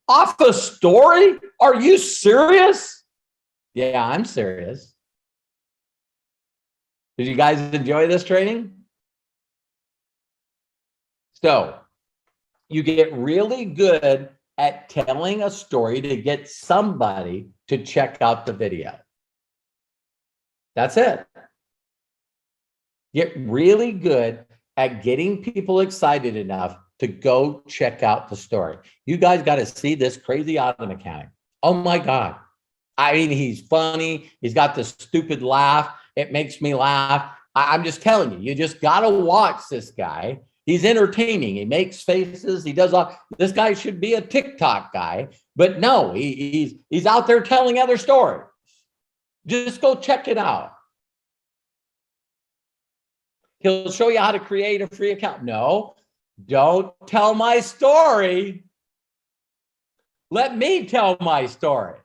Off a story? Are you serious? Yeah, I'm serious. Did you guys enjoy this training? So you get really good at telling a story to get somebody to check out the video. That's it. Get really good at getting people excited enough to go check out the story. You guys got to see this crazy auto mechanic. Oh my God. I mean, he's funny. He's got this stupid laugh. It makes me laugh. I'm just telling you, you just got to watch this guy. He's entertaining. He makes faces. He does all. This guy should be a TikTok guy, but no, he's out there telling other stories. Just go check it out. He'll show you how to create a free account. No, don't tell my story. Let me tell my story.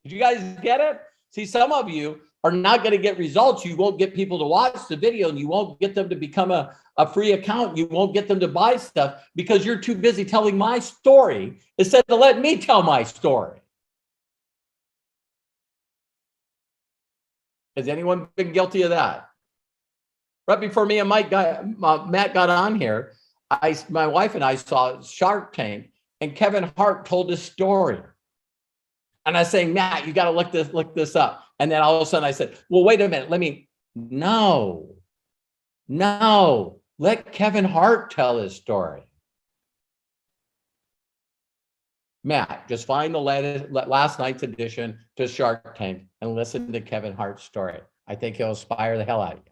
Did you guys get it? See, some of you are not going to get results. You won't get people to watch the video, and you won't get them to become a free account. You won't get them to buy stuff because you're too busy telling my story instead of letting me tell my story. Has anyone been guilty of that? Right before me and Matt got on here, my wife and I saw Shark Tank, and Kevin Hart told his story. And I was saying, Matt, you got to look this up. And then all of a sudden I said, well, wait a minute. No, let Kevin Hart tell his story. Matt, just find the last night's edition to Shark Tank and listen to Kevin Hart's story. I think he'll inspire the hell out of you.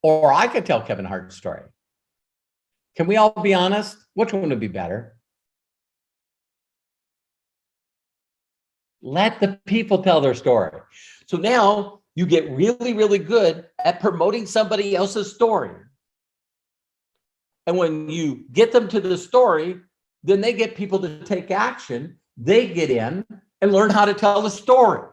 Or I could tell Kevin Hart's story. Can we all be honest? Which one would be better? Let the people tell their story. So now you get really, really good at promoting somebody else's story. And when you get them to the story, then they get people to take action. They get in and learn how to tell the story.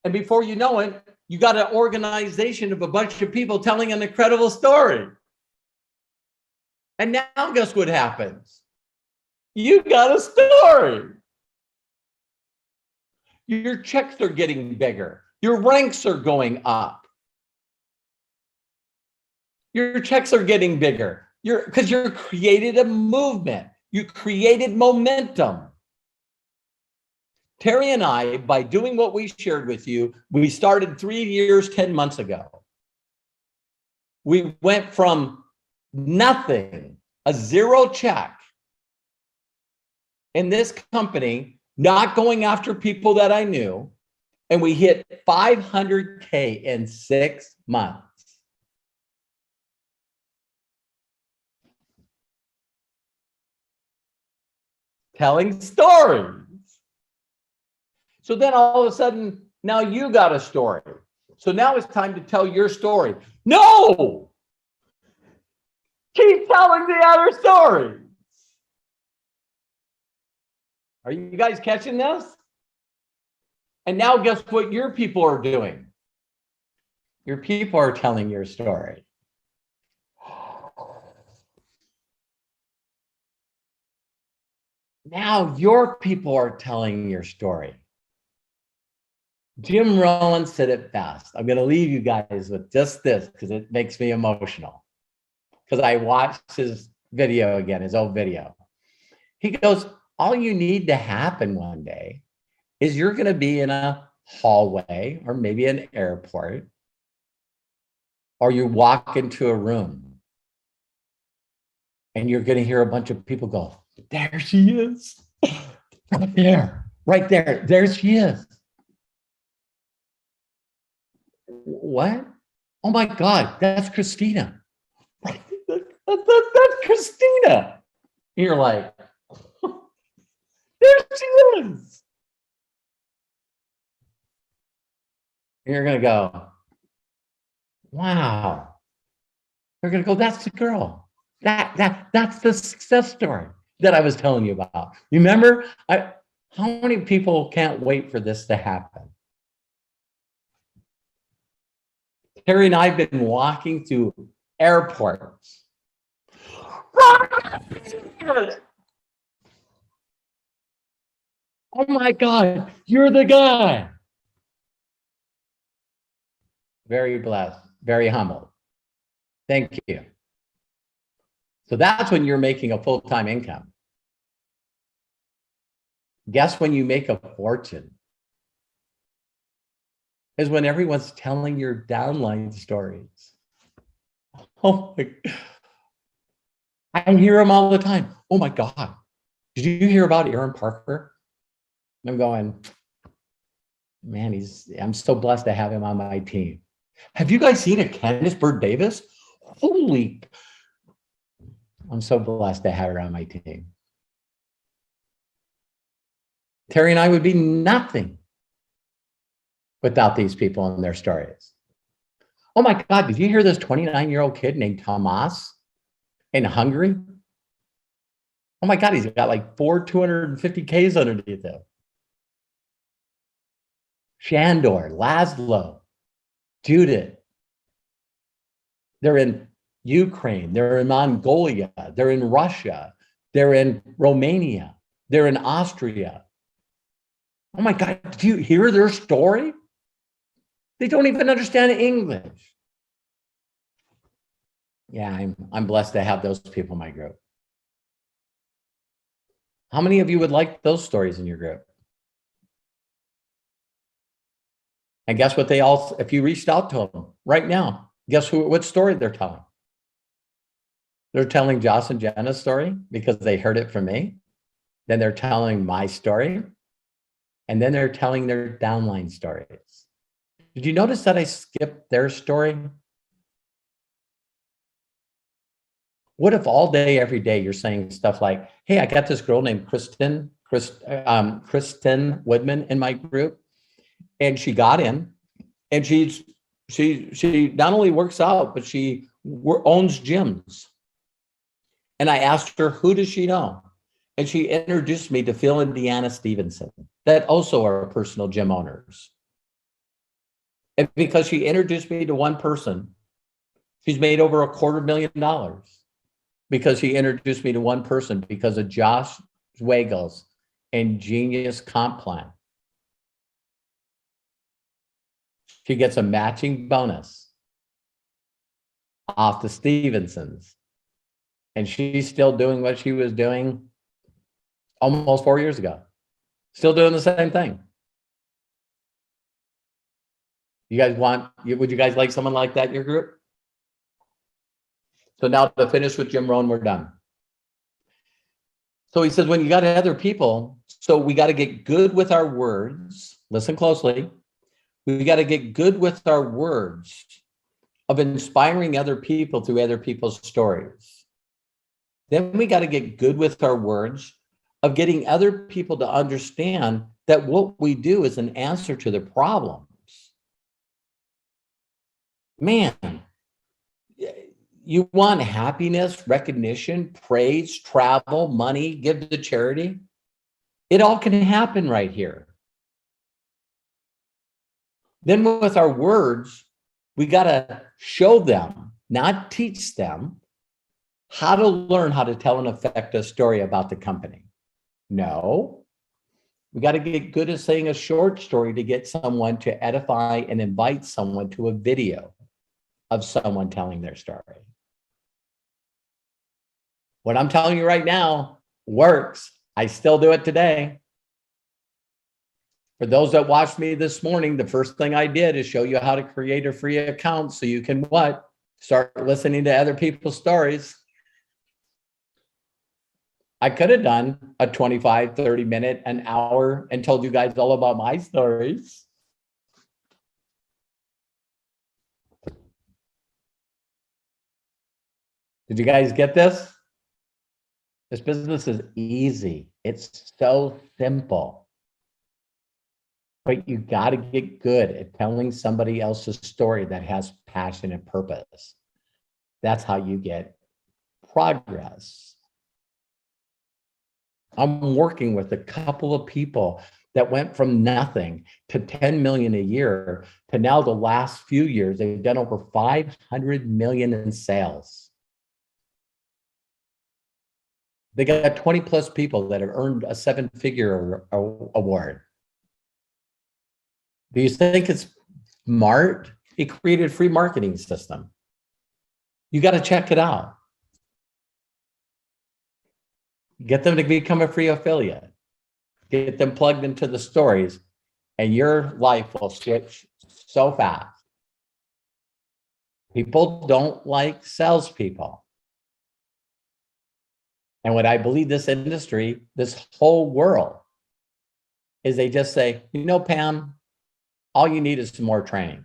And before you know it, You got an organization of a bunch of people telling an incredible story. And now guess what happens? You got a story. Your checks are getting bigger. Your ranks are going up. Your checks are getting bigger. Because you created a movement. You created momentum. Terry and I, by doing what we shared with you, we started 3 years, 10 months ago. We went from nothing, a zero check in this company, not going after people that I knew, and we hit 500K in 6 months. Telling stories. So then all of a sudden, now you got a story. So now it's time to tell your story. No! Keep telling the other stories. Are you guys catching this? And now guess what your people are doing? Your people are telling your story. Now your people are telling your story. Jim Rohn said it best. I'm going to leave you guys with just this because it makes me emotional. Because I watched his video again, his old video. He goes, all you need to happen one day is you're going to be in a hallway or maybe an airport, or you walk into a room and you're going to hear a bunch of people go, there she is. Right there. There she is. What? Oh my God, that's Christina. That's Christina. And you're like, there she is. And you're going to go, wow. They're going to go, that's the girl. That's the success story that I was telling you about. Remember, how many people can't wait for this to happen? Terry and I have been walking through airports. Oh my God, you're the guy. Very blessed, very humbled. Thank you. So that's when you're making a full-time income. Guess when you make a fortune? Is when everyone's telling your downline stories. Oh my, I hear them all the time. Oh my God, did you hear about Aaron Parker? I'm going, man, I'm so blessed to have him on my team. Have you guys seen a Candice Bird Davis? Holy, I'm so blessed to have her on my team. Terry and I would be nothing without these people and their stories. Oh my God, did you hear this 29-year-old kid named Tomas in Hungary? Oh my God, he's got like 250Ks underneath him. Shandor, Laszlo, Judith. They're in Ukraine, they're in Mongolia, they're in Russia, they're in Romania, they're in Austria. Oh my God, did you hear their story? They don't even understand English. Yeah, I'm blessed to have those people in my group. How many of you would like those stories in your group? And guess what they all, if you reached out to them right now, guess what story they're telling? They're telling Joss and Jenna's story because they heard it from me. Then they're telling my story. And then they're telling their downline stories. Did you notice that I skipped their story? What if all day, every day, you're saying stuff like, hey, I got this girl named Kristen Woodman in my group, and she got in, and she not only works out, but she owns gyms. And I asked her, who does she know? And she introduced me to Phil and Deanna Stevenson, that also are personal gym owners. And because she introduced me to one person, she's made over $250,000 because she introduced me to one person because of Josh Zwegel's ingenious comp plan. She gets a matching bonus off the Stevensons. And she's still doing what she was doing almost 4 years ago. Still doing the same thing. You guys would you guys like someone like that in your group? So now to finish with Jim Rohn, we're done. So he says, when you got other people, so we got to get good with our words. Listen closely. We got to get good with our words of inspiring other people through other people's stories. Then we got to get good with our words of getting other people to understand that what we do is an answer to their problems. Man, you want happiness, recognition, praise, travel, money, give to charity? It all can happen right here. Then with our words, we got to show them, not teach them, how to learn how to tell an effective story about the company. No, we got to get good at saying a short story to get someone to edify and invite someone to a video of someone telling their story. What I'm telling you right now works. I still do it today. For those that watched me this morning, the first thing I did is show you how to create a free account so you can what? Start listening to other people's stories. I could have done a 25, 30 minute, an hour and told you guys all about my stories. Did you guys get this? This business is easy. It's so simple. But you got to get good at telling somebody else's story that has passion and purpose. That's how you get progress. I'm working with a couple of people that went from nothing to 10 million a year to now the last few years, they've done over 500 million in sales. They got 20 plus people that have earned a 7-figure award. Do you think it's smart? He created a free marketing system. You got to check it out. Get them to become a free affiliate. Get them plugged into the stories, and your life will switch so fast. People don't like salespeople. And what I believe this industry, this whole world, is they just say, you know, Pam, all you need is some more training.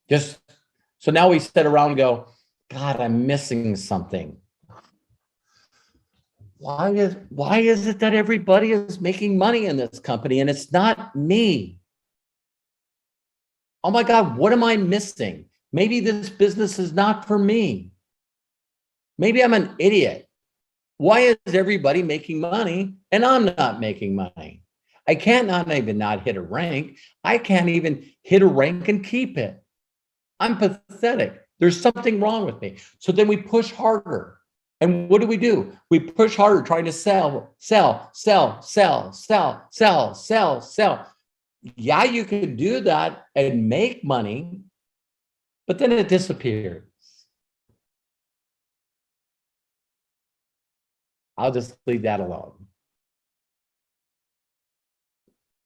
Just so now we sit around and go, God, I'm missing something. Why is it that everybody is making money in this company and it's not me? Oh my God, what am I missing? Maybe this business is not for me. Maybe I'm an idiot. Why is everybody making money and I'm not making money? I can't not even not hit a rank. I can't even hit a rank and keep it. I'm pathetic. There's something wrong with me. So then we push harder. And what do? We push harder trying to sell. Yeah, you can do that and make money, but then it disappears. I'll just leave that alone.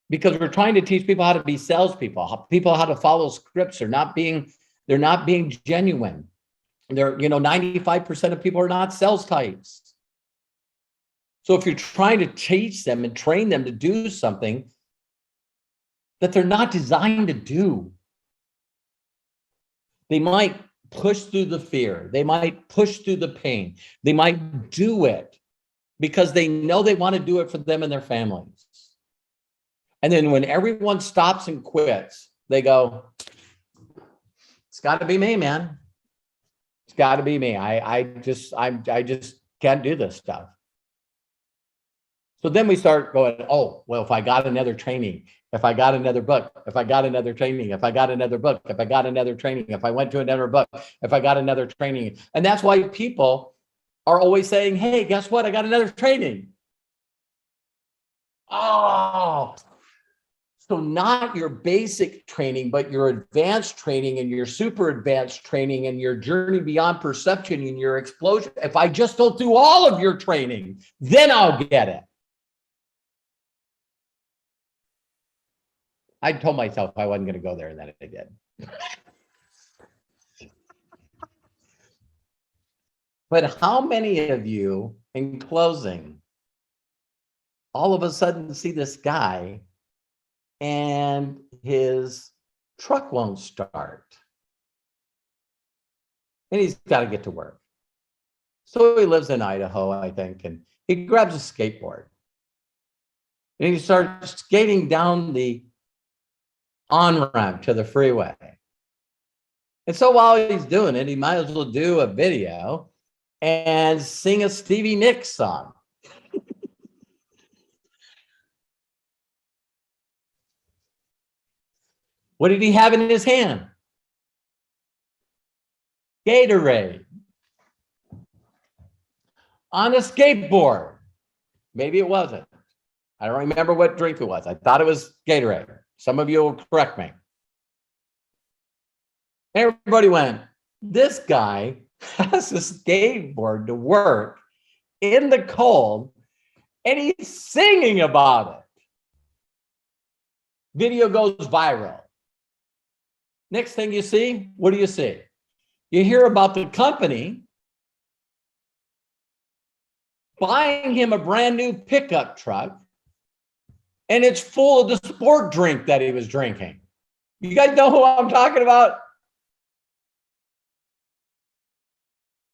Because we're trying to teach people how to be salespeople, people how to follow scripts. They're not being genuine. They're, 95% of people are not sales types. So if you're trying to teach them and train them to do something that they're not designed to do, they might push through the fear. They might push through the pain. They might do it because they know they want to do it for them and their families. And then when everyone stops and quits, they go, it's got to be me, man. It's got to be me. I just can't do this stuff. So then we start going, oh, well, if I got another training, if I got another book, if I got another training, if I got another book, if I got another training, if I went to another book, if I got another training. And that's why people are always saying, hey, guess what? I got another training. Oh, so not your basic training, but your advanced training and your super advanced training and your journey beyond perception and your explosion. If I just don't do all of your training, then I'll get it. I told myself I wasn't going to go there, and then I did. But how many of you, in closing, all of a sudden see this guy and his truck won't start? And he's got to get to work. So he lives in Idaho, I think, and he grabs a skateboard. And he starts skating down the on-ramp to the freeway. And so while he's doing it, he might as well do a video and sing a Stevie Nicks song. What did he have in his hand? Gatorade. On a skateboard. Maybe it wasn't. I don't remember what drink it was. I thought it was Gatorade. Some of you will correct me. Everybody went, this guy has a skateboard to work in the cold and he's singing about it. Video goes viral. Next thing you see, what do you see? You hear about the company buying him a brand new pickup truck, and it's full of the sport drink that he was drinking. You guys know who I'm talking about?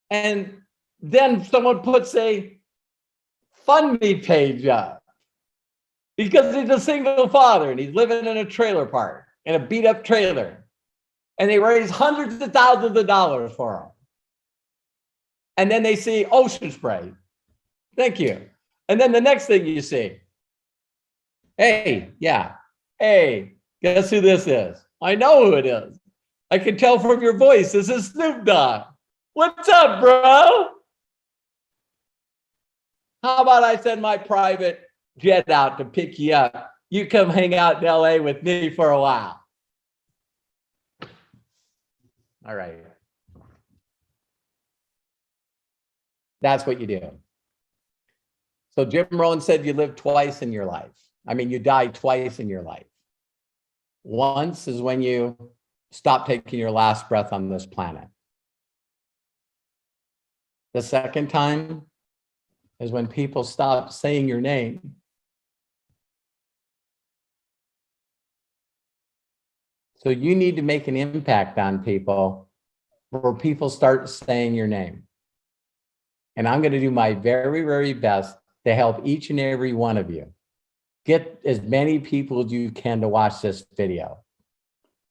And then someone puts a fund me page up because he's a single father and he's living in a trailer park, in a beat up trailer. And they raise hundreds of thousands of dollars for him. And then they see ocean spray. Thank you. And then the next thing you see, hey, guess who this is? I know who it is. I can tell from your voice, this is Snoop Dogg. What's up, bro? How about I send my private jet out to pick you up? You come hang out in LA with me for a while. All right. That's what you do. So Jim Rohn said you live twice in your life. I mean, you die twice in your life. Once is when you stop taking your last breath on this planet. The second time is when people stop saying your name. So you need to make an impact on people where people start saying your name. And I'm going to do my very, very best to help each and every one of you get as many people as you can to watch this video.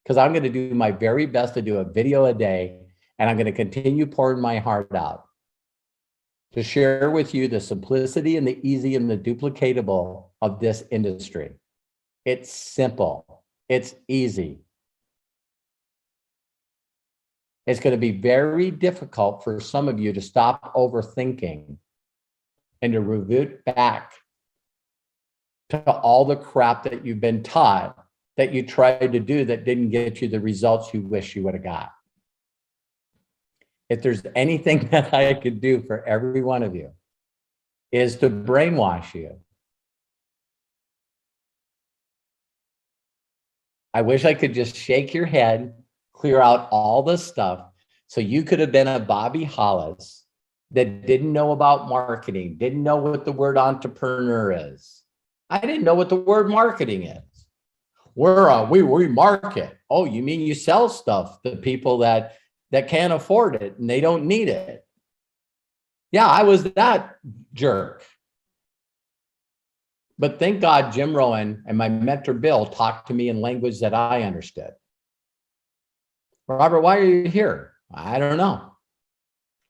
Because I'm going to do my very best to do a video a day, and I'm going to continue pouring my heart out to share with you the simplicity and the easy and the duplicatable of this industry. It's simple. It's easy. It's going to be very difficult for some of you to stop overthinking and to revert back to all the crap that you've been taught that you tried to do that didn't get you the results you wish you would have got. If there's anything that I could do for every one of you, is to brainwash you. I wish I could just shake your head, clear out all the stuff, so you could have been a Bobby Hollis that didn't know about marketing, didn't know what the word entrepreneur is. I didn't know what the word marketing is. We market. Oh, you mean you sell stuff to people that can't afford it and they don't need it? Yeah, I was that jerk. But thank God Jim Rohn and my mentor Bill talked to me in language that I understood. Robert, why are you here? I don't know.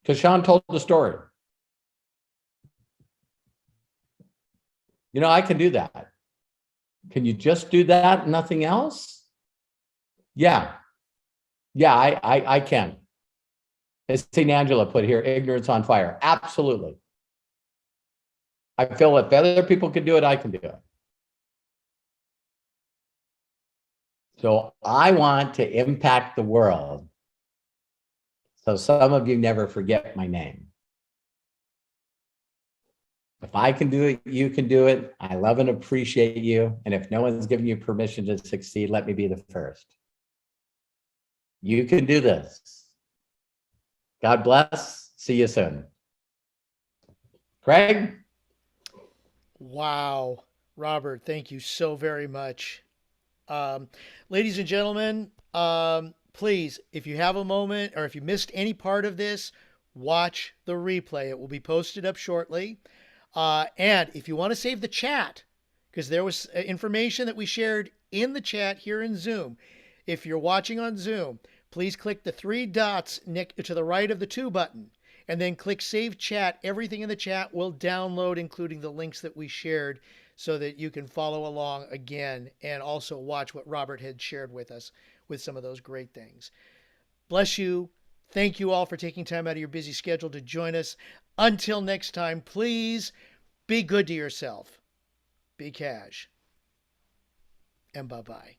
Because Sean told the story. You know, I can do that. Can you just do that? Nothing else? Yeah. Yeah, I can. As St. Angela put here, ignorance on fire. Absolutely. I feel if other people can do it, I can do it. So I want to impact the world. So some of you never forget my name. If I can do it, you can do it. I love and appreciate you. And if no one's given you permission to succeed, let me be the first. You can do this. God bless. See you soon. Craig? Wow. Robert, thank you so very much. Ladies and gentlemen, please, if you have a moment or if you missed any part of this, watch the replay. It will be posted up shortly. And if you want to save the chat, because there was information that we shared in the chat here in Zoom. If you're watching on Zoom, please click the three dots to the right of the to button and then click Save Chat. Everything in the chat will download, including the links that we shared, so that you can follow along again and also watch what Robert had shared with us with some of those great things. Bless you. Thank you all for taking time out of your busy schedule to join us. Until next time, please be good to yourself. Be cash. And bye-bye.